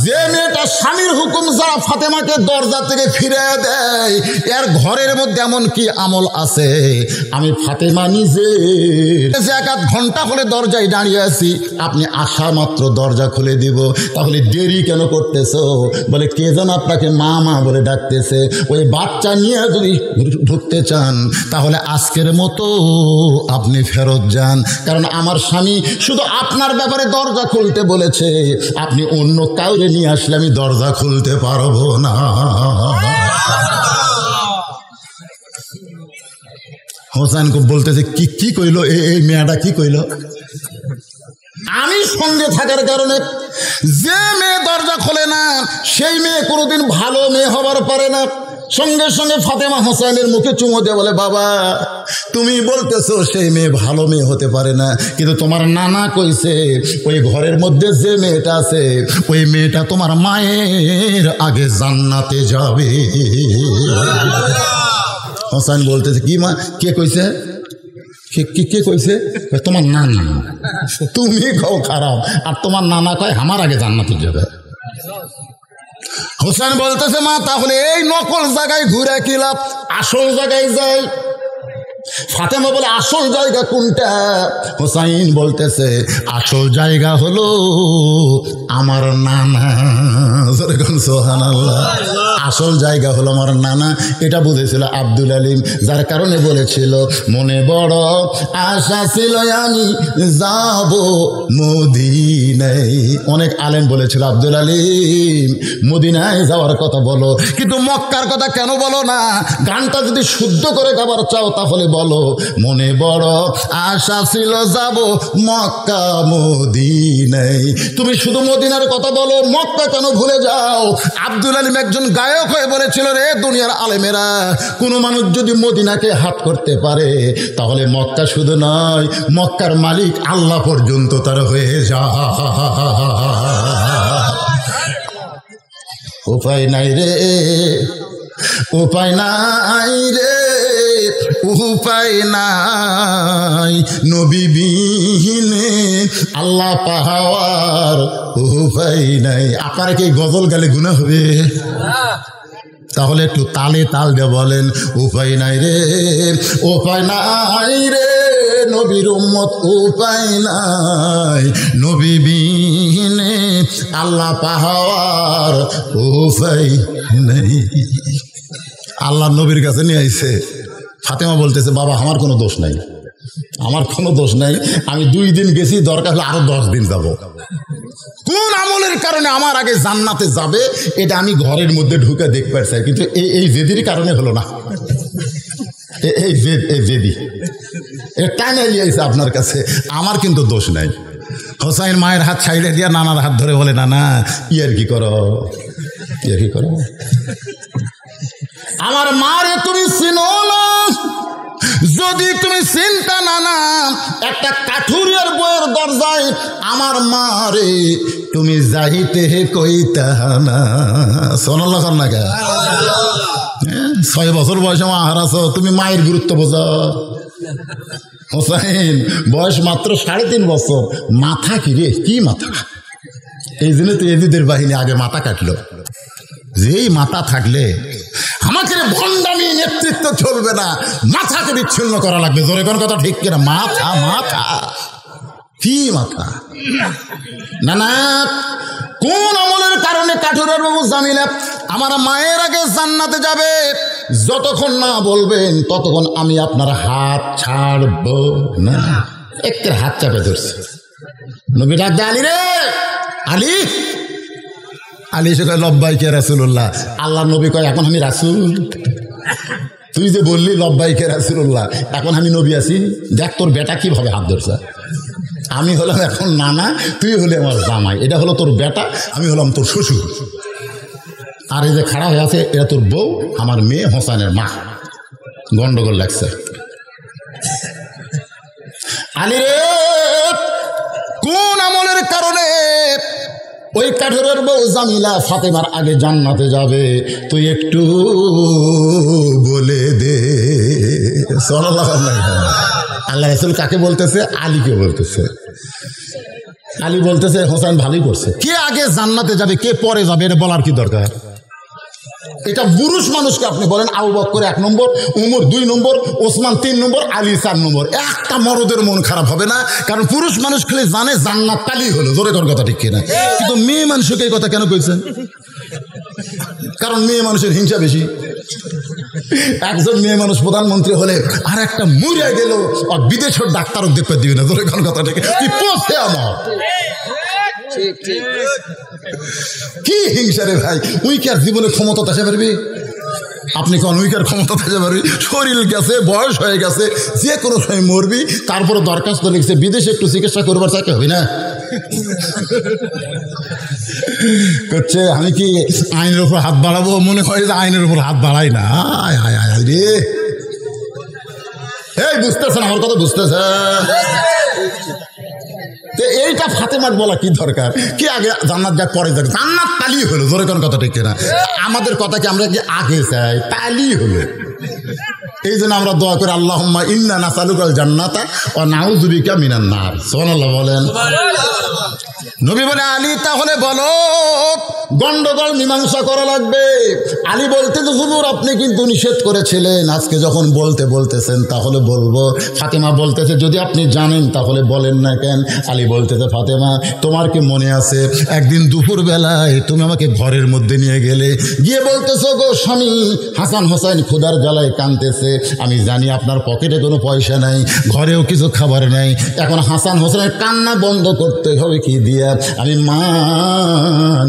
Speaker 1: যে মেয়েটা স্বামীর হুকুম ছাড়া ফাতেমাকে দরজা থেকে ফিরে দেয়, এর ঘরের মধ্যে এমন কি আমল আছে? আমি ফাতেমা নিজে এক আধ ঘন্টা হলে দরজায় দাঁড়িয়ে আছি, আপনি আসা মাত্র দরজা খুলে দিব, তাহলে দেরি কেন করতেছো? বলে কে যেন আপনাকে মা মা বলে ডাকতেছে, ওই বাচ্চা নিয়ে যদি ঢুকতে চান তাহলে আজকের মতো আপনি ফেরত যান, কারণ আমার স্বামী শুধু আপনার ব্যাপারে দরজা খুলতে বলেছে, আপনি অন্য কাউরে নিয়ে আসলে আমি দরজা খুলতে পারবো না। হোসেন বলতেছে কি কি কইলো এই মেয়েটা, কি কইলো? আমি সঙ্গে থাকার কারণে যে মেয়ে দরজা খোলে না সেই মেয়ে কোনোদিন ভালো মেয়ে হবার পারে না। সঙ্গে সঙ্গে ফাতেমা হোসেনের মুখে চুমো দিয়ে বলে, বাবা তুমি বলতেছো সেই মেয়ে ভালো মেয়ে হতে পারে না, কিন্তু তোমার নানা কইছে ওই ঘরের মধ্যে যে মেয়েটা আছে ওই মেয়েটা তোমার মায়ের আগে জান্নাতে যাবে। হোসেন বলতেছে কি মা, কে কইছে? কে কইছে? তোমার নানা। তুমি কও খারাপ, আর তোমার নানা কয় আমার আগে জান্নাতে যাবে। হোসেন বলতেছে মা তাহলে এই নকল জায়গায় ঘুরে কি লাভ, আসল জায়গায় যাই। ফাতেমা বলে আসল জায়গা কোনটা? হোসাইন বলতেছে আসল জায়গা হলো আমার নানা। সুবহানাল্লাহ। আসল জায়গা হলো আমার নানা। এটা বুঝেছিল আব্দুল আলিম, যার কারণে বলেছিল মনে বড় আশা ছিল আমি যাব মদিনায়। অনেক আলেম বলেছিল আব্দুল আলিম মদিনায় যাওয়ার কথা বলো, কিন্তু মক্কার কথা কেন বলো না? গানটা যদি শুদ্ধ করে গাবার চাও তাহলে বলো মনে বড় আশা ছিল যাব মক্কা মদিনায়। তুমি শুধু মদিনার কথা বলো, মক্কা কেন ভুলে যাও? আব্দুল আলিম একজন গায়ক হয়ে বলেছিল, রে দুনিয়ার আলেমেরা, কোনো মানুষ যদি মদিনাকে হাত করতে পারে তাহলে মক্কা শুধু নয়, মক্কার মালিক আল্লাহ পর্যন্ত তার হয়ে যায়। উপায় নাই রে, উপায় নাই রে, উপায় নাই, নবী বিহীনে আল্লাহ পাওয়ার উপায় নাই। আপনারা কি গজল গালে গুনাহ হবে? তাহলে একটু তালে তাল দিয়ে বলেন উপায় নাই রে, উপায় নাই রে, নবীর উম্মত উপায় নাই, নবী বিহীনে আল্লাহ পাওয়ার উপায় নাই। আল্লাহ নবীর কাছে নিয়ে আইছে। ফাতেমা বলতেছে বাবা আমার কোনো দোষ নাই, আমার কোনো দোষ নাই, আমি 2 দিন গেছি, দরকার হলে আরো 10 দিন যাব। কোন আমলের কারণে আমার আগে জান্নাতে যাবে এটা আমি ঘরের মধ্যে ঢুকে দেখতে পারছি, কিন্তু এই জেদির কারণে হলো না। এই জেদি টাইনে নিয়েছে আপনার কাছে, আমার কিন্তু দোষ নাই। হোসাইন মায়ের হাত ছাইড়ে দিয়া নানার হাত ধরে বলে নানা ইয়ার কি করো, ইয়ার কি করো, আমার মারে তুমি চিনো না? যদি তুমি চিন্তা নানা, একটা কাঠুরিয়ার বইয়ের দরজায় আমার মারে তুমি যাইতে কইতা না। সোনাল্লাহ না কে 6 বছর বয়সে মা হারাছো, তুমি মায়ের গুরুত্ব বোঝো। হোসাইন বয়স মাত্র 3.5 বছর, মাথা কি রে, কি মাথা! এই জন্য তো এদিদের বাহিনী আগে মাথা কাটলো। যেই মাথা থাকলে আমাকে ভণ্ডামি নেতৃত্ব চলবে না, মাথাকে বিচ্ছিন্ন করা লাগবে। জোরে কোন কথা ঠিক কিনা? মাথা মাথা কি মাথা না না। কোন আমলের কারণে কাঠুরের বাবু জামিলা আমার মায়ের আগে জান্নাতে যাবে? যতক্ষণ না বলবেন ততক্ষণ আমি আপনার হাত ছাড়ব না। একটা হাত চাপে ধরছে। নবী ডাক দে, আলী রে, আলী। আলী সে কয় লব্বাইকে রাসূলুল্লাহ। আল্লাহ নবী কয় এখন আমি রাসূল? তুই যে বললি লব্বাইকে রাসূলুল্লাহ, এখন আমি নবী আছি? দেখ তোর বেটা কিভাবে হাত ধরছে। আমি হলাম এখন নানা, তুই হলে আমার জামাই। এটা হলো তোর বেটা, আমি হলাম তোর শ্বশুর। আর এই যে খাড়া হয়ে আছে এটা তোর বউ, আমার মেয়ে হোসেনের মা। গন্ডগোল লাগছে। আলী রে, কোন আমলের কারণে ওই কাঠুরের বউ জামিলা ফাতেমার আগে জান্নাতে যাবে তুই একটু বলে দে। সাল্লাল্লাহু আলাইহি ওয়াসাল্লাম। আল্লাহ রাসূল কাকে বলতেছে? আলীকে বলতেছে। আলী বলতেছে হোসেন ভালোই করছে। কে আগে জান্নাতে যাবে কে পরে যাবে এটা বলার কি দরকার? এটা পুরুষ মানুষকে আপনি বলেন আবু বকর 1 নম্বর, উমর 2 নম্বর, ওসমান 3 নম্বর, আলী 4 নম্বর, একটা মরদের মন খারাপ হবে না, কারণ পুরুষ মানুষ খেলে জানে জান্নাত তালি হলো। জোরে কোন কথা ঠিক কিনা? কিন্তু মেয়ে মানুষকে এই কথা কেন কইছেন? কারণ মেয়ে মানুষের হিংসা বেশি। একজন মেয়ে মানুষ প্রধানমন্ত্রী হলে আর একটা মরে গেল আর বিদেশের ডাক্তারও দেখতে দিবে না। জোরে কোন কথা ঠিক কি পথে আমার কি হিংসা রে ভাই? উইকার জীবনে ক্ষমতা থাকতে পারবি? আপনি কোন উইকার ক্ষমতা থাকতে পারবি? শরীর গেছে, বয়স হয়ে গেছে, যে কোনো সময় মরবি। তারপরে দরখাস্ত লিখছে বিদেশে একটু চিকিৎসা করবার চাইতে হবে না। করছে আমি কি আইনের উপর হাত বাড়াবো? মনে হয় যে আইনের উপর হাত বাড়াই না। আয় আয় আয় রে, এই বুঝতেছেন আমার কথা? বুঝতেছেন? এইটা ফাতেমার বলা কি দরকার? কি আগে জান্নাত যাক পরে যাক, জান্নাত তালি হলো। জোরে কোন কথা ঠিক কিনা? আমাদের কথা কি আমরা কি আগে চাই? তালি হলো। এই জন্য আমরা দোয়া করি আল্লাহুম্মা ইন্না নাসালুকাল জান্নাতা ওয়া নাউযু বিকা মিনান নার। সুবহানাল্লাহ বলেন। নবী বলে আলী তাহলে বলো, গন্ডগোল মীমাংসা করা লাগবে। আলী বলতে তো হুজুর আপনি কিন্তু নিষেধ করেছিলেন, আজকে যখন বলতেছেন তাহলে বলবো। ফাতেমা বলতেছে যদি আপনি জানেন তাহলে বলেন না কেন? আলী বলতেছে ফাতেমা তোমার কি মনে আছে একদিন দুপুর বেলায় তুমি আমাকে ঘরের মধ্যে নিয়ে গেলে, গিয়ে বলতেছো গো স্বামী হাসান হোসেন ক্ষুধার জ্বালায় কাঁদতেছে, আমি জানি আপনার পকেটে কোনো পয়সা নাই, ঘরেও কিছু খাবার নাই, এখন হাসান হোসেনের কান্না বন্ধ করতে হবে কি দিয়া? আমি মা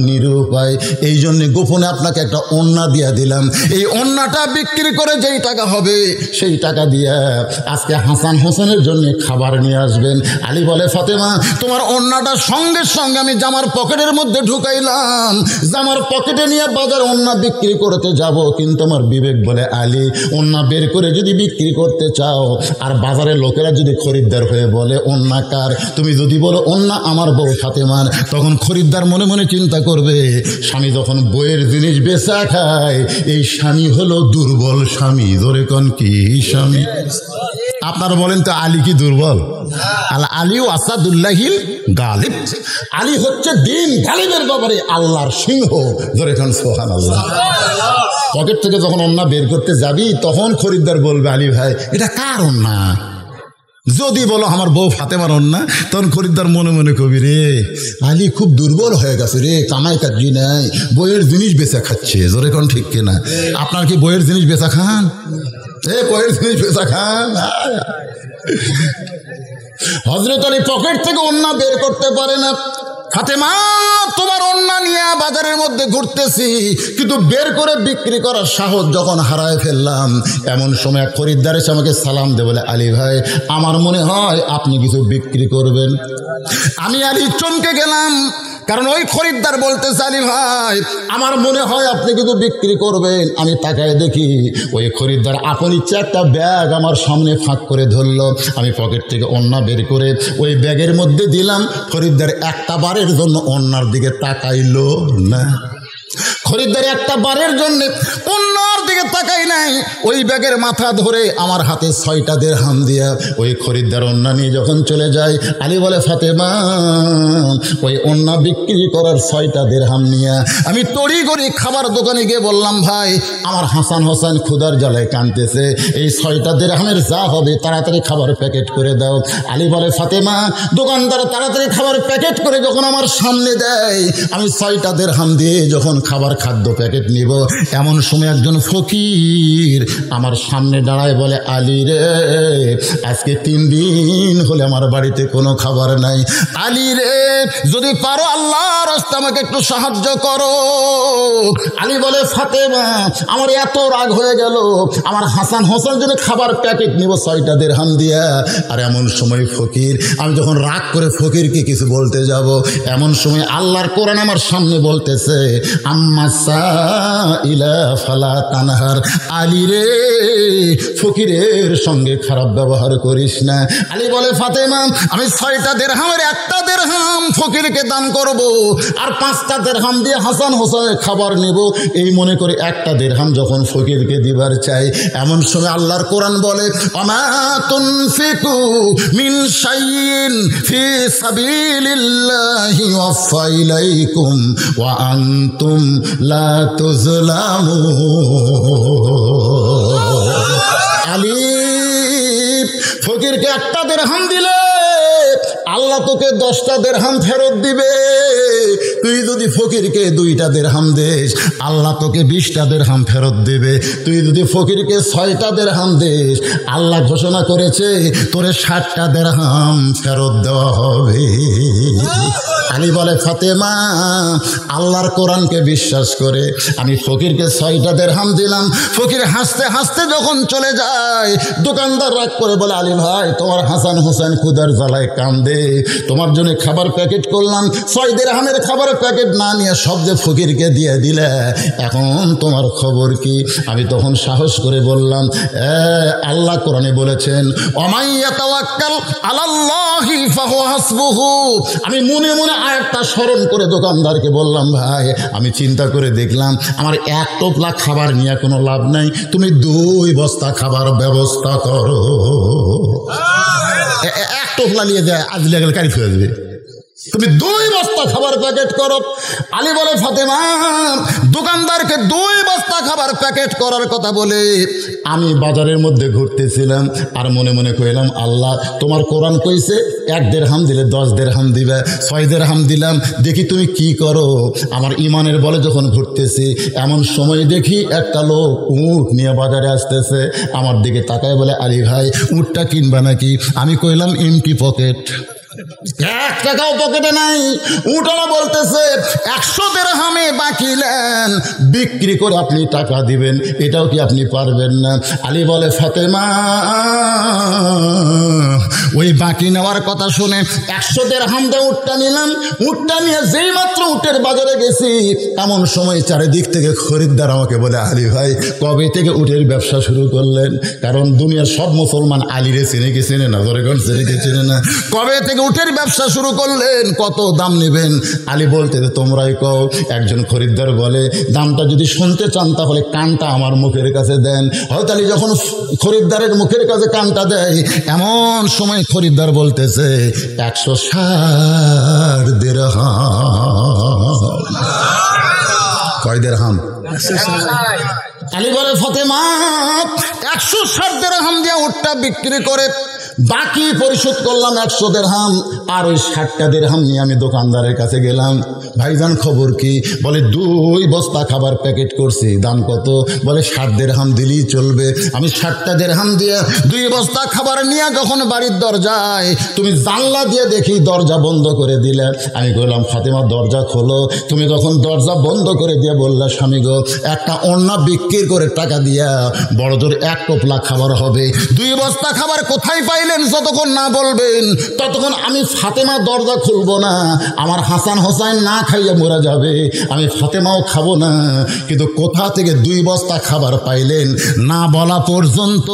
Speaker 1: নিরুপায়, এই জন্য গোপনে আপনাকে একটা ওন্না দিয়া দিলাম। এই ওন্নাটা বিক্রি করে যেই টাকা হবে সেই টাকা দিয়া আজকে হাসান হোসেনের জন্য খাবার নিয়ে আসবেন। আলী বলে ফাতেমা তোমার ওন্নাটা সঙ্গে সঙ্গে আমি জামার পকেটের মধ্যে ঢুকাইলাম, জামার পকেটে নিয়ে বাজার ওন্না বিক্রি করতে যাব, কিন্তু আমার বিবেক বলে আলী ওন্না বের করে যদি বিক্রি করতে চাও আর বাজারের লোকেরা যদি খরিদ্দার হয়ে বলে ওন্না কার, তুমি যদি বলো ওন্না আমার বউ ফাতেমার, তখন খরিদ্দার মনে মনে চিন্তা করবে স্বামী যখন বইয়ের জিনিস বেচা খায় এই স্বামী হলো দুর্বল স্বামী। ধরে কোন কি স্বামী? আপনারা বলেন তো আলী কি দুর্বল? আলীও আসাদুল্লাহিল গালিব, আলী হচ্ছে দিন গালিবের ব্যাপারে আল্লাহর সিংহ। ধরে কোন সুবহানাল্লাহ। পকেট থেকে যখন ওন্না বের করতে যাবি তখন খরিদ্দার বলবে আলী ভাই এটা কার ওন্না? যদি বলো আমার বউ ফাতেমার ওন্না, তখন খরিদ্দার মনে মনে কবি রে আলী খুব দুর্বল হয়ে গেছে রে, কামাই কাজি নাই, বইয়ের জিনিস বেচা খাচ্ছে। জোরে কোন ঠিক কিনা? আপনার কি বইয়ের জিনিস বেচা খান? বইয়ের জিনিস বেচা খান? হযরত আলী পকেট থেকে ওন্না বের করতে পারে না। ফাতেমা তোমার ওন্না নিয়ে বাজারের মধ্যে ঘুরতেছি, কিন্তু বের করে বিক্রি করার সাহস যখন হারায় ফেললাম, এমন সময় খরিদ্দার এসে আমাকে সালাম দে বলে আলী ভাই আমার মনে হয় আপনি কিছু বিক্রি করবেন। আমি আলী চমকে গেলাম, কারণ ওই খরিদ্দার বলতেছে আলী ভাই আমার মনে হয় আপনি কিছু বিক্রি করবেন। আমি তাকায় দেখি ওই খরিদ্দার আপন ইচ্ছা একটা ব্যাগ আমার সামনে ফাঁক করে ধরলো। আমি পকেট থেকে ওন্না বের করে ওই ব্যাগের মধ্যে দিলাম। খরিদ্দার একটা বারের জন্য ওন্নার দিকে তাকাইলো না। খরিদ্দার একটা বারের জন্য ওন্নার দিকে তাকাই নাই। ওই ব্যাগের মাথা ধরে আমার হাতে 6টা দিরহাম দিয়া ওই খরিদ্দার ওন্না নিয়ে যখন চলে যায়, আলী বলে ফাতেমা ওই ওন্না বিক্রি করার 6টা দিরহাম নিয়ে আমি তড়িঘড়ি খাবার দোকানে গিয়ে বললাম ভাই আমার হাসান হোসেন ক্ষুধার জ্বালায় কাঁদতেছে, এই 6টা দিরহামের যা হবে তাড়াতাড়ি খাবার প্যাকেট করে দাও। আলী বলে ফাতেমা দোকানদার তাড়াতাড়ি খাবার প্যাকেট করে যখন আমার সামনে দেয়, আমি 6টা দিরহাম দিয়ে যখন খাবার খাদ্য প্যাকেট নিব, এমন সময় একজন ফকির আমার সামনে দাঁড়ায় বলে আলী রে আজকে 3 দিন হলে আমার বাড়িতে কোনো খাবার নাই, আলী রে যদি পারো আল্লাহর রাস্তায় আমাকে একটু সাহায্য করো। আলী বলে ফাতেমা আমার এত রাগ হয়ে গেল, আমার হাসান হোসেন জন্য খাবার প্যাকেট নিব 6টা দিরহাম দিয়া। আর এমন সময় ফকির, আমি যখন রাগ করে ফকিরকে কিছু বলতে যাব, এমন সময় আল্লাহর কোরআন আমার সামনে বলতেছে আম্মা সাইলা ফালা তানহার। আলী রে, ফকিরের সঙ্গে খারাপ ব্যবহার করিস না। আলী বলে ফাতেমা, আমি 6টা দিরহামের 1টা দিরহাম ফকিরকে দান করব, আর 5টা দিরহাম দিয়ে হাসান হোসেনের খাবার নেব, এই মনে করে 1টা দিরহাম যখন ফকিরকে দিবার চাই, এমন সময় আল্লাহর কোরআন বলে ওমা তুনফিকু মিন শাইইন ফি সাবিলিল্লাহি ওয়াফা ইলাইকুম ওয়া আনতুম লা তুজলামুন। আলী, ফকিরকে 1টা দিরহাম দিলে আল্লাহ তোকে 10টা দিরহাম ফেরত দিবে। তুই যদি ফকিরকে 2টা দিরহাম দেস, আল্লাহ তোকে 20টা দিরহাম ফেরত দেবে। তুই যদি ফকিরকে 6টা দিরহাম দেস, আল্লাহ ঘোষণা করেছে তোরে 60টা দিরহাম ফেরত দেওয়া হবে। আলী বলে ফাতেমা, আল্লাহর কোরআনকে বিশ্বাস করে আমি ফকিরকে 6টা দিরহাম দিলাম। ফকির হাসতে হাসতে যখন চলে যায়, দোকানদার রাগ করে বলে আলী ভাই, তোমার হাসান হোসেন ক্ষুধার জ্বালায় কান্দে, তোমার জন্য খাবার প্যাকেট করলাম, 6 দিরহামের খাবারের প্যাকেট না নিয়ে সব যে ফকিরকে দিয়ে দিলে, এখন তোমার খবর কি? আমি তখন সাহস করে বললাম, আল্লাহ কোরআনে বলেছেন ওমাই ইয়াতাওয়াক্কাল আলাল্লাহি ফাহুয়া হাসবুহু। আমি মনে মনে আয়াতটা স্মরণ করে দোকানদারকে বললাম, ভাই আমি চিন্তা করে দেখলাম আমার 1 টোপলা খাবার নিয়ে কোনো লাভ নাই, তুমি 2 বস্তা খাবার ব্যবস্থা করো। 1 টোপলা নিয়ে যায় আজ লেগে কারি ফেলে দেবে, তুমি 2 বস্তা খাবার প্যাকেট করো। আলী বলে ফাতেমা, দোকানদারকে 2 বস্তা খাবার প্যাকেট করার কথা বলে আমি বাজারের মধ্যে ঘুরতেছিলাম, আর মনে মনে কইলাম আল্লাহ তোমার কোরআন কইছে 1 দিরহাম দিলে 10 দিরহাম দিবে, 6 দিরহাম দিলাম, দেখি তুমি কি করো। আমার ইমানের বলে যখন ঘুরতেছি, এমন সময় দেখি একটা লোক উট নিয়ে বাজারে আসতেছে, আমার দিকে তাকায় বলে আলী ভাই উটটা কিনবা নাকি? আমি কইলাম এমটি পকেট, 1 টাকাও পকেটে নাই। উঠানো বলতেছে 100 দিরহামে বাকি নেন, বিক্রি করে আপনি টাকা দিবেন, এটাও কি আপনি পারবেন না? আলী বলে ফাতেমা, ওই বাকি নেওয়ার কথা শুনে 100 দিরহাম দিয়ে উটটা নিলাম। উটটা নিয়ে যেই মাত্র উটের বাজারে গেছি, এমন সময় চারিদিক থেকে খরিদ্দার আমাকে বলে আলী ভাই কবে থেকে উটের ব্যবসা শুরু করলেন? কারণ দুনিয়ার সব মুসলমান আলীরে চিনে কি চিনে না, জোরেগঞ্জ চিনে কি চিনে না, কবে থেকে উটের ব্যবসা শুরু করলেন, কত দাম নেবেন? আলী বলতে তোমরাই কও। একজন খরিদ্দার বলে দামটা যদি শুনতে চান তাহলে কানটা আমার মুখের কাছে দেন। হয়তো আলী যখন খরিদ্দারের মুখের কাছে কানটা দেয়, এমন সময় খরিদ্দার বলতেছে 160 দিরহাম। কয় দিরহাম? আলী বলে ফাতেমা 160 দিরহাম দিয়ে উটটা বিক্রি করে বাকি পরিশোধ করলাম 100 দিরহাম, আর ওই 60টা দিরহাম নিয়ে আমি দোকানদারের কাছে গেলাম। ভাইজান খবর কি? বলে 2 বস্তা খাবার প্যাকেট করছি, দাম কত? বলে 60 দিরহাম দিলেই চলবে। আমি 60টা দিরহাম দিয়ে 2 বস্তা খাবার নিয়ে যখন বাড়ির দরজায়, তুমি জানলা দিয়ে দেখি দরজা বন্ধ করে দিলে। আমি বললাম ফাতেমা দরজা খোলো। তুমি যখন দরজা বন্ধ করে দিয়ে বললে স্বামী গো একটা ওড়না বিক্রি করে টাকা দিয়া বড় জোর 1 টোপলা খাবার হবে। 2 বস্তা খাবার কোথায় পাইলেন যতক্ষণ না বলবেন ততক্ষণ আমি ফাতেমা দরজা খুলবো না। আমার হাসান হোসেন না খাইয়া মরা যাবে, আমি ফাতেমাও খাবো না। কিন্তু কোথা থেকে 2 বস্তা খাবার পাইলেন না বলা পর্যন্ত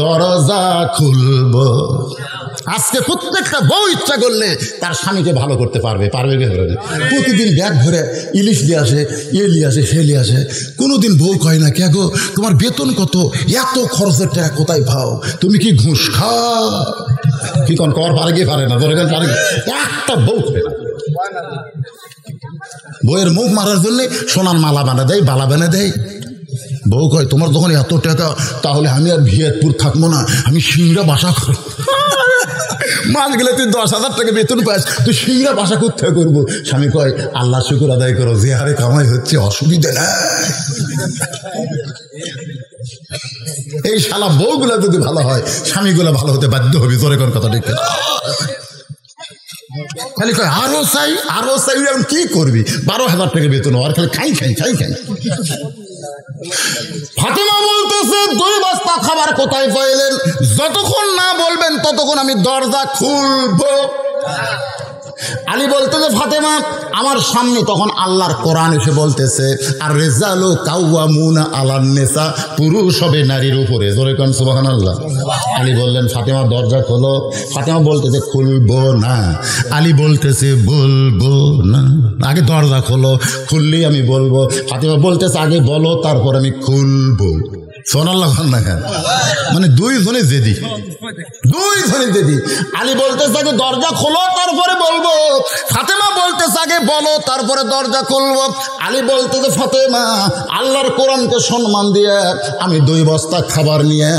Speaker 1: দরজা খুলবো। আজকে প্রত্যেকটা বউ ইচ্ছা করলে তার স্বামীকে ভালো করতে পারবে, পারবে কি? প্রতিদিন ব্যাগ ভরে ইলিশ দিয়ে আসে, নিয়ে আসে, সে নিয়ে আসে। কোনোদিন বউ কয় না কে গো তোমার বেতন কত, এত খরচের টাকা কোথায় পাও, তুমি কি ঘুষ খাও? কি কোন কর পারে গিয়ে পারে না, ধরে পারে একটা বউ করে না। বউয়ের মুখ মারার জন্যে সোনার মালা বানা দেয়, বালা বানা দেয়। বউ কয় তোমার যখন এত টাকা তাহলে আমি আর ভিয়াতপুর থাকবো না, আমি সিংড়া বাসা করব। মাস গেলে তুই 10,000 টাকা বেতন পাস, তুই সিংড়া বাসা করতে করবো। স্বামী কয় আল্লাহ শুকুর আদায় করো, যে হারে কামাই হচ্ছে অসুবিধা না। এই শালা বউগুলা যদি ভালো হয় স্বামীগুলা ভালো হতে বাধ্য হবে। তোর কোন কথা ঠিক খালি কয় আরো চাই, আরো চাই। এখন কি করবি? 12,000 টাকা বেতন, আর খালি খাই খাই খাই খাই। ফাতেমা বলতেছে 2 বস্তা খাবার কোথায় পাইলেন? যতক্ষণ না বলবেন ততক্ষণ আমি দরজা খুলবো। আলী বলতেছে ফাতেমা আমার সামনে, তখন আল্লাহর কোরআন এসে বলতেছে আর রেজালু কাওয়ামুনা আলান নিসা, পুরুষ হবে নারীর উপরে। জোরে কোন সুবহানাল্লাহ। আলী বললেন ফাতেমা দরজা খোলো। ফাতেমা বলতেছে খুলবো না। আলী বলতেছে বলবো না, আগে দরজা খোলো, খুললেই আমি বলবো। ফাতেমা বলতেছে আগে বলো তারপর আমি খুলবো। সোনাল্লাহ না কেন, মানে দুইজনে জেদি। আলী বলতেছে আগে দরজা খোলো তারপরে বলবো, ফাতেমা বলতেছে আগে বলো তারপরে দরজা খুলবো। আলী বলতেছে ফাতেমা আল্লাহর কোরআনকে সম্মান দিয়ে আমি 2 বস্তা খাবার নিয়ে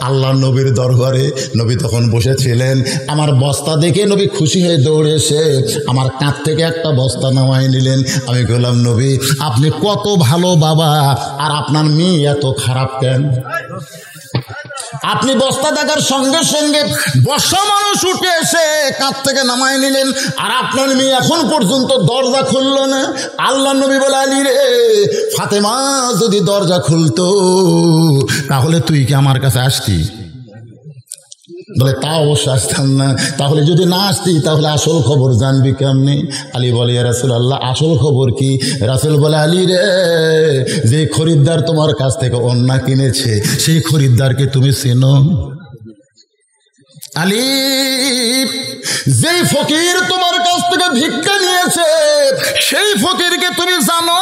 Speaker 1: আল্লাহর নবীর দরবারে, নবী তখন বসেছিলেন, আমার বস্তা দেখে নবী খুশি হয়ে দৌড়ে এসে আমার কাঁধ থেকে একটা বস্তা নামাই নিলেন। আমি বললাম নবী আপনি কত ভালো বাবা, আর আপনার মেয়ে এত খারাপ কেন? আপনি বস্তা দেখার সঙ্গে সঙ্গে বসা মানুষ উঠে এসে কাঁধ থেকে নামাই নিলেন, আর আপনার মেয়ে এখন পর্যন্ত দরজা খুলল না। আল্লাহ নবী বলে আলী রে, ফাতেমা যদি দরজা খুলতো তাহলে তুই কি আমার কাছে আসতি? বলে তা অবশ্য আসতাম না। তাহলে যদি না আসতি তাহলে আসল খবর জানবি কেমনি? আলী বলে ইয়া রাসূলুল্লাহ আসল খবর কি? রাসূল বলে আলী রে, যে খরিদ্দার তোমার কাছ থেকে ওন্না কিনেছে সেই খরিদ্দারকে তুমি চেনো? আলী, যেই ফকির তোমার কাছ থেকে ভিক্ষা নিয়েছে সেই ফকিরকে তুমি জানো?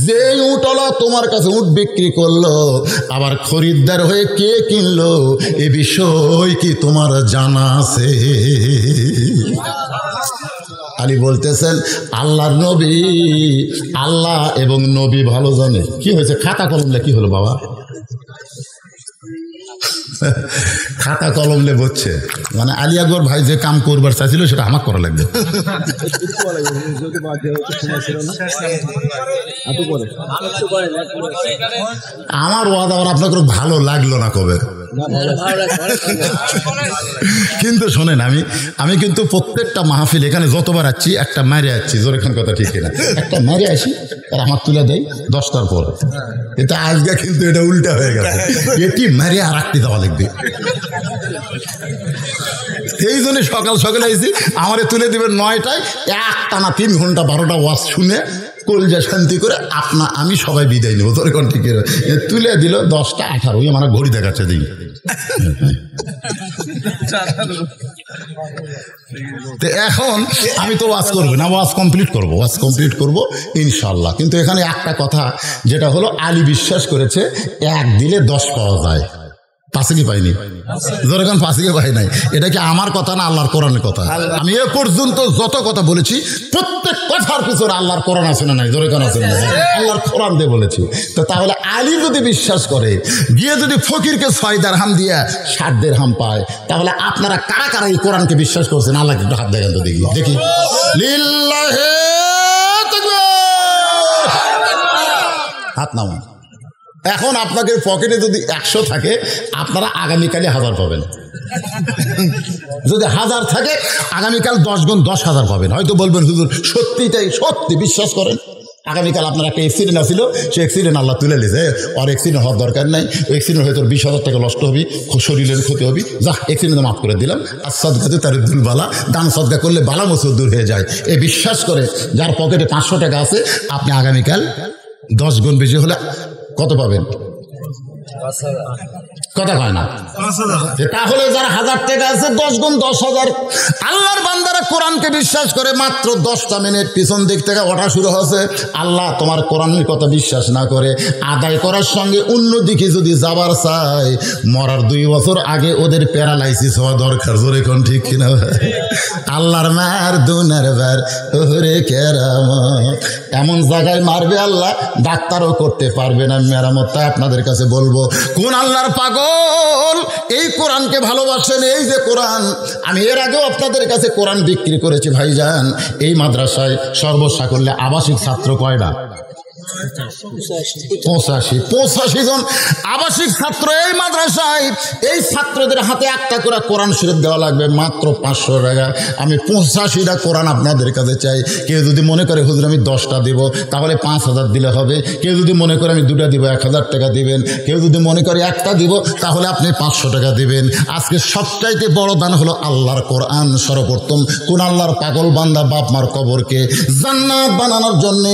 Speaker 1: যে উটলা তোমার কাছে উট বিক্রি করলো আবার খরিদ্দার হয়ে কে কিনলো এ বিষয় কি তোমার জানা আছে? আলী বলতেছেন আল্লাহর নবী, আল্লাহ এবং নবী ভালো জানে। কি হয়েছে? খাতা কলমলে কি হলো বাবা? খাতা কলম লে বলছে, মানে আলী আকবর ভাই যে কাম করবার চাইছিল সেটা আমার করা লাগবে। আমার ওয়াদ আবার আপনাকে ভালো লাগলো না কবে? কিন্তু শোনেন, আমি কিন্তু প্রত্যেকটা মাহফিল এখানে যতবার আসছি একটা মারে আসছি, জোরেখান কথা ঠিক কিনা, একটা মারে আসি আর আমার তুলে দেয় 10টার পর। এটা আজকে কিন্তু এটা উল্টা হয়ে গেছে, এটি মারে আর রাখতে দেওয়া লাগবে। এই জন্য সকাল সকালে আইছি, আমারে তুলে দিবেন 9টায়, একটানা 3 ঘন্টা 12টা ওয়াজ শুনে কলজা শান্তি করে আমি সবাই বিদায় নেবো। তোর কোন ঠিক তুলে দিল 10টা 18, আমার ঘড়ি দেখাচ্ছে দিই। তো এখন আমি তো ওয়াজ করবো না, ওয়াজ কমপ্লিট করবো ইনশাল্লাহ। কিন্তু এখানে একটা কথা যেটা হলো, আলী বিশ্বাস করেছে 1 দিলে 10 পাওয়া যায়। পাশে কি পাইনি? যখন পাশে কি পাই নাই, এটা কি আমার কথা না আল্লাহর কোরআনের কথা? আমি এ পর্যন্ত যত কথা বলেছি প্রত্যেক কথার পিছনে আল্লাহর কোরআন আছে না নাই? যখন আছে না, আল্লাহর কোরআন দিয়ে বলেছি। তো তাহলে আলী যদি বিশ্বাস করে গিয়ে যদি ফকিরকে 6 দিরহাম দিয়ে 60 দিরহাম পায়, তাহলে আপনারা কারা কারা এই কোরআনকে বিশ্বাস করছেন? আল্লাহ একটু হাত দেখেন তো দেখি। লিল্লাহি তাকবীর, হাত নাও। এখন আপনাদের পকেটে যদি 100 থাকে, আপনারা আগামীকালে 1000 পাবেন। যদি 1000 থাকে, আগামীকাল 10 গুণ 10,000 পাবেন। হয়তো বলবেন হুজুর সত্যিটাই, সত্যি বিশ্বাস করেন। আগামীকাল আপনার একটা অ্যাক্সিডেন্ট আসছিল, সেই অ্যাক্সিডেন্ট আল্লাহ তুলে নিয়েছে। আর অ্যাক্সিডেন্ট হওয়ার দরকার নাই, ওই অ্যাক্সিডেন্ট হয়তো 20,000 টাকা নষ্ট হবে, শরীরের ক্ষতি হবে। যা অ্যাক্সিডেন্ট মাফ করে দিলাম। আর সদকাতে তার দুল বালা, দান সদকা করলে বালা মুসিবত দূর হয়ে যায়। এই বিশ্বাস করে যার পকেটে 500 টাকা আছে, আপনি আগামীকাল 10 গুণ বেশি হলে কত পাবেন? কথা হয় না। তাহলে যার 1000 টাকা আছে, 10 গুণ 10,000। আল্লাহর বান্দারা কোরআনকে বিশ্বাস করে মাত্র 10টা মিনিট পিছন দিক থেকে ওঠা শুরু হয়েছে। আল্লাহ তোমার কোরআনের কথা বিশ্বাস না করে আদায় করার সঙ্গে অন্যদিকে যদি যাবার চায়, মরার 2 বছর আগে ওদের প্যারালাইসিস হওয়া দরকার। জোরে কোন ঠিক কিনা? আল্লাহর মার দুনার বার ওরে কেরামত, এমন জায়গায় মারবে আল্লাহ ডাক্তারও করতে পারবে না মেরামত। তাই আপনাদের কাছে বলবো, কোন আল্লাহর পাগল এই কোরআনকে ভালোবাসেন? এই যে কোরআন, আমি এর আগেও আপনাদের কাছে কোরআন বিক্রি করেছি ভাইজান। এই মাদ্রাসায় সর্বসাকল্যে আবাসিক ছাত্র কয়টা? 85 জন আবাসিক ছাত্র এই মাদ্রাসায়। এই ছাত্রদের হাতে একটা করে কোরআন শরীফ দেওয়া লাগবে মাত্র 500 টাকা। আমি 85টা কোরআন আপনাদের কাছে চাই। কেউ যদি মনে করে হুজুর আমি 10টা দিব তাহলে 5000 দিলে হবে। কেউ যদি মনে করে আমি 2টা দিব 1000 টাকা দিবেন। কেউ যদি মনে করে একটা দিব তাহলে আপনি 500 টাকা দিবেন। আজকে সবচাইতে বড় দান হলো আল্লাহর কোরআন। সর্বপ্রথম কোন আল্লাহর পাগল বান্দা বাপ মার কবরকে জান্নাত বানানোর জন্য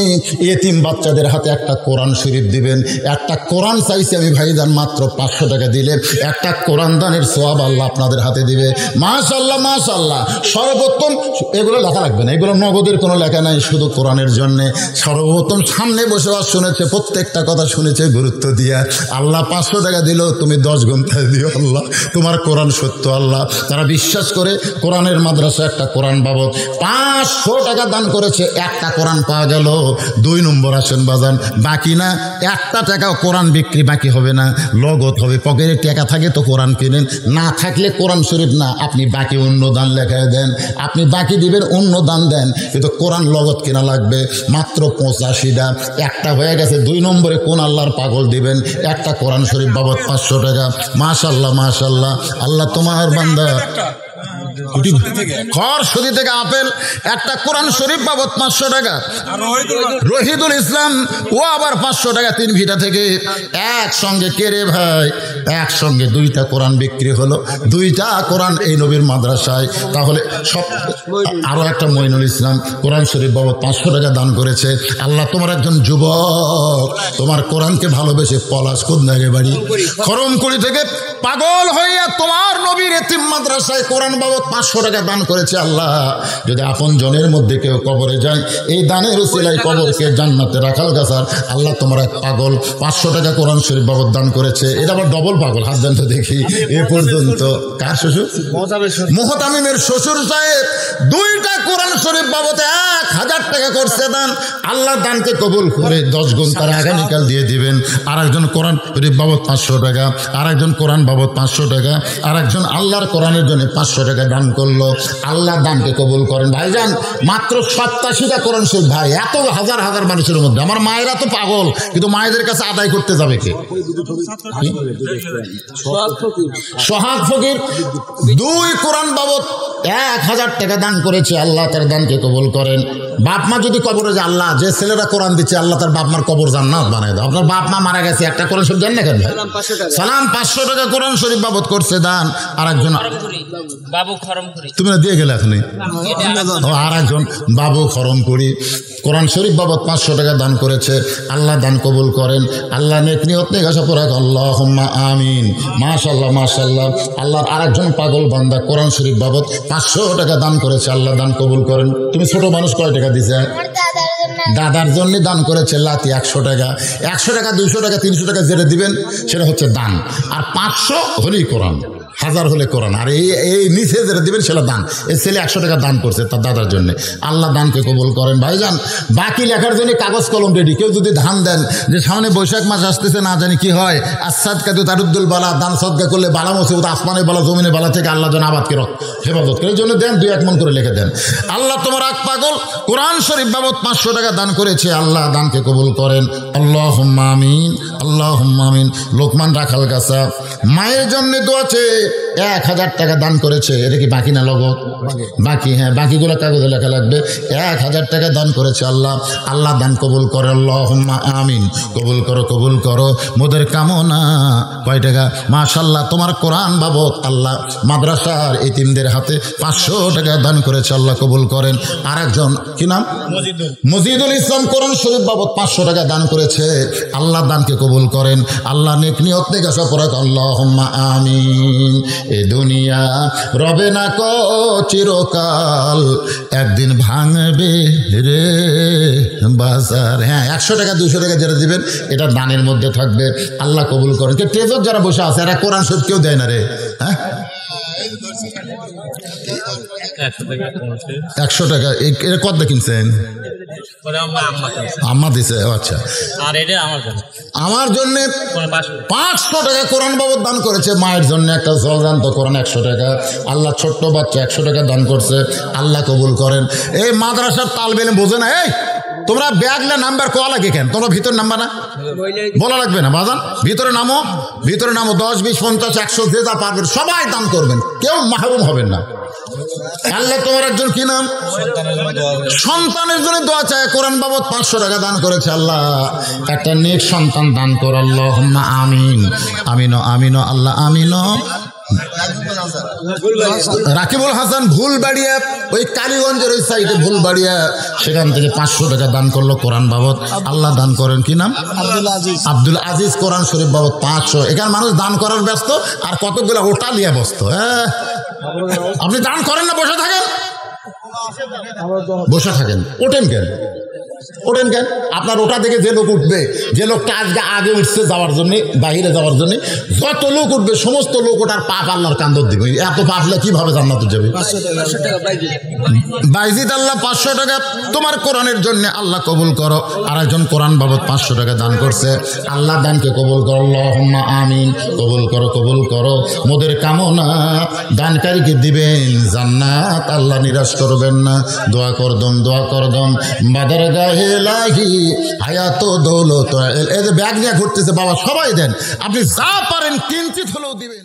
Speaker 1: এতিম বাচ্চাদের হাতে একটা কোরআন শরীফ দিবেন। একটা কোরআন চাইছি আমি ভাইজান মাত্র 500 টাকা দিলে একটা কোরআন দানের সওয়াব আল্লাহ আপনাদের হাতে দিবে। মাশাআল্লাহ মাশাআল্লাহ। সর্বপ্রথম এগুলো লেখা লাগবে না, এগুলো নগদের কোনো লেখা নাই, শুধু কোরআনের জন্যে। সর্বপ্রথম সামনে বসে শুনেছে, প্রত্যেকটা কথা শুনেছে গুরুত্ব দিয়া। আল্লাহ 500 টাকা দিল, তুমি 10 ঘন্টা দিও আল্লাহ, তোমার কোরআন সত্য আল্লাহ। তারা বিশ্বাস করে কোরআনের মাদ্রাসা একটা কোরআন বাবদ 500 টাকা দান করেছে। একটা কোরআন পাওয়া গেল। 2 নম্বর আসেন বাজান, বাকি না একটা টাকা কোরআন বিক্রি বাকি হবে না, লগত হবে। পকেটে টাকা থাকে তো কোরআন কিনেন, না থাকলে কোরআন শরীফ না, আপনি বাকি অন্য দান লেখায় দেন, আপনি বাকি দিবেন অন্য দান দেন, কিন্তু কোরআন লগত কেনা লাগবে মাত্র 85টা। একটা হয়ে গেছে। 2 নম্বরে কোন আল্লাহর পাগল দিবেন একটা কোরআন শরীফ বাবদ 500 টাকা। মাশাআল্লাহ মাশাআল্লাহ। আল্লাহ তোমার বান্দা খরসদি থেকে আপেল একটা কোরআন শরীফ বাবদ 500 টাকা। রহিদুল ইসলাম ও আবার 500 টাকা 3 ভিটা থেকে। একসঙ্গে কে রে ভাই, একসঙ্গে 2টা কোরআন বিক্রি হলো, 2টা কোরআন এই নবীর মাদ্রাসায়। তাহলে সব আরো একটা মইনুল ইসলাম কোরআন শরীফ বাবদ 500 টাকা দান করেছে। আল্লাহ তোমার একজন যুবক তোমার কোরআনকে ভালোবেসে পলাশ কোদনাগে বাড়ি খরমকুড়ি থেকে পাগল হইয়া তোমার নবীর এতিম মাদ্রাসায় কোরআন বাবদ 500 টাকা দান করেছে। আল্লাহ যদি আপন জনের মধ্যে কেউ কবরে যায়, এই দানের উসিলায় কবরকে জান্নাতে রাখাল গাছার। আল্লাহ তোমার এক পাগল 500 টাকা কোরআন শরীফ বাবদ দান করেছে। এটা আবার ডবল পাগল, হাত দেন তো দেখি। এ পর্যন্ত কার শ্বশুর? মোহতামিমের শ্বশুর সাহেব 2টা কোরআন শরীফ বাবদ 1000 টাকা করছে দান। আল্লাহ দানকে কবুল করে 10 গুণ তারা আগামীকাল দিয়ে দিবেন। আর একজন কোরআন শরীফ বাবদ 500 টাকা, আর একজন কোরআন বাবদ 500 টাকা, আর একজন আল্লাহর কোরআনের জন্য 500 টাকা দান করলো। আল্লাহ দানকে কবুল করেন। ভাইজান মাত্র 87টা কোরআন শরীফ। ভাই এত হাজার হাজার মানুষের মধ্যে আমার মায়েরা তো পাগল, কিন্তু মায়েদের কাছে আদায় করতে যাবে কে? সোহাগ ফকির 2 কোরআন বাবদ 1000 টাকা দান করেছে। আল্লাহ তার দানকে কবুল করেন। বাপ মা যদি কবরে যায়, আল্লাহ যে ছেলেরা কোরআন দিচ্ছে আল্লাহ তার বাপ মার কবর জান্নাত বানায় দাও। আপনার বাপ মা মারা গেছে, একটা কোরআন শরীফ দেন না কেন? সালাম 500 টাকা কোরআন শরীফ বাবদ করছে দান। আর একজন তুমি না দিয়ে গেলে এখনই, আর একজন বাবু খরমপুরি কোরআন শরীফ বাবদ 500 টাকা দান করেছে। আল্লাহ দান কবুল করেন। আল্লাহ নেক নিয়ত নেক আশা পড়াক আল্লাহুম্মা আমিন। মাশাআল্লাহ মাশাআল্লাহ। আল্লাহর আরেকজন পাগল বান্দা কোরআন শরীফ বাবদ 500 টাকা দান করেছে। আল্লাহ দান কবুল করেন। তুমি ছোট মানুষ কয় টাকা দিছে? দাদার জন্য দান করেছে লাতি 100 টাকা। 100 টাকা 200 টাকা 300 টাকা যেটা দিবেন সেটা হচ্ছে দান। আর 500 হলেই কোরআন, 1000 হলে কোরআন। আর এই নিচে যেটা দিবেন সেটা দান। এই ছেলে 100 টাকা দান করছে তার দাদার জন্য। আল্লাহ দানকে কবুল করেন। ভাইজান বাকি লেখার জন্য কাগজ কলম রেডি। কেউ যদি ধান দেন যে সামনে বৈশাখ মাস আসতেছে, না জানি কি হয়, আসাদ কাদু তারুদ্দুল বালা, দান সদকা করলে বালা মুসিবত আসমানে বালা জমিনে বালা থেকে আল্লাহ যেন আবাদকে হেফাজত করে, এই জন্য দেন 2-1 মন করে লিখে দেন। আল্লাহ তোমার এক পাগল কোরআন শরীফ বাবদ 500 টাকা দান করেছে। আল্লাহ দানকে কবুল করেন। আল্লাহুম্মা আমিন আল্লাহুম্মা আমিন। লোকমান রাখাল গাছা মায়ের জন্য দোয়া চেয়ে 1000 টাকা দান করেছে। এটা কি বাকি না লগত? বাকি। হ্যাঁ, বাকিগুলো কাগজে লেখা লাগবে। 1000 টাকা দান করেছে। আল্লাহ আল্লাহ দান কবুল করে। আল্লাহুম্মা আমিন। কবুল করো কবুল করো মোদের কামনা। কয় টাকা? মাশাআল্লাহ তোমার কোরআন বাবদ আল্লাহ মাদ্রাসার এতিমদের হাতে 500 টাকা দান করেছে। আল্লাহ কবুল করেন। আর একজন কি নাম? মজিদুল ইসলাম কোরআন শরীফ বাবদ 500 টাকা দান করেছে। আল্লাহ দানকে কবুল করেন। আল্লাহ নেক নিয়ত নেক আশা পড়াক আল্লাহুম্মা আমিন। এ দুনিয়া রবে না কো চিরকাল, একদিন ভাঙবে রে বাজার। হ্যাঁ, 100 টাকা 200 টাকা যেটা দিবেন এটা দানের মধ্যে থাকবে। আল্লাহ কবুল করেন। কে টেজর যারা বসে আছে এরা কোরআন শরীফ কেউ দেয় না রে? হ্যাঁ, 100 টাকা। এটা কত কিনছেন? আম্মা দিছে। আচ্ছা, আমার জন্য 500 টাকা কোরআন বাবদ দান করেছে। মায়ের জন্য একটা জলজান্ত কোরআন 100 টাকা। আল্লাহ ছোট্ট বাচ্চা 100 টাকা দান করছে। আল্লাহ কবুল করেন। এই মাদ্রাসার তালবেল বোঝে না, এই তোমরা ব্যাগলে নাম্বার কোয়া লাগে কেন? তোমরা ভিতর নাম্বার না বলা লাগবে না বাজান, ভিতরে নামো, ভিতরে নামো। 10, 20, 50, 100 যে যা পারবেন সবাই দান করবেন, কেউ মাহরুম হবেন না। আল্লাহ তোমার একজন কি নাম? সন্তানের জন্য দোয়া চায়। কোরআন বাবদ 500 টাকা দান করেছে। আল্লাহ একটা নেক সন্তান দান কর, আল্লাহুম্মা আমিন। আমিনো আমিনো আল্লাহ আমিনো। রাকিবুল হাসান ভুলবাড়িয়া, ওই কালীগঞ্জের ওই সাইডে ভুলবাড়িয়া, সেখান থেকে 500 টাকা দান করলো কোরআন বাবদ। আল্লাহ দান করেন কি নাম? আব্দুল আজিজ। কোরআন শরীফ বাবদ 500। এখানে মানুষ দান করার ব্যস্ত, আর কতগুলো ওটা লিয়া ব্যস্ত। হ্যাঁ, আপনি দান করেন না, বসে থাকেন, বসে থাকেন, ওঠেন কেন? ওঠেন কেন? আপনার ওটা দেখে যে লোক উঠবে, যে লোকটা আজকে আগে উঠছে যাওয়ার জন্য, বাহিরে যাওয়ার জন্য, যত লোক উঠবে সমস্ত লোক ওটার পাপ আল্লাহর কান্দর দিবে। এত পাপ হলে কিভাবে জান্নাতে যাবে? বাইজিদ আল্লাহ 500 টাকা তোমার কোরআনের জন্য আল্লাহ কবুল করো। আর একজন কোরআন বাবদ 500 টাকা দান করছে। আল্লাহ দানকে কবুল করো, আল্লাহুম্মা আমিন। কবুল করো, কবুল করো। মোদের কামনা দানকারীকে দিবেন জান্নাত, আল্লাহ নিরাশ করবেন না। দোয়া করদম, দোয়া করদম। বাদার গাহে লাহি হায়াত দৌলত। এই যে ব্যাগ নিয়ে ঘুরতেছে বাবা, সবাই দেন। আপনি যা পারেন কিঞ্চিত হলেও দিবেন।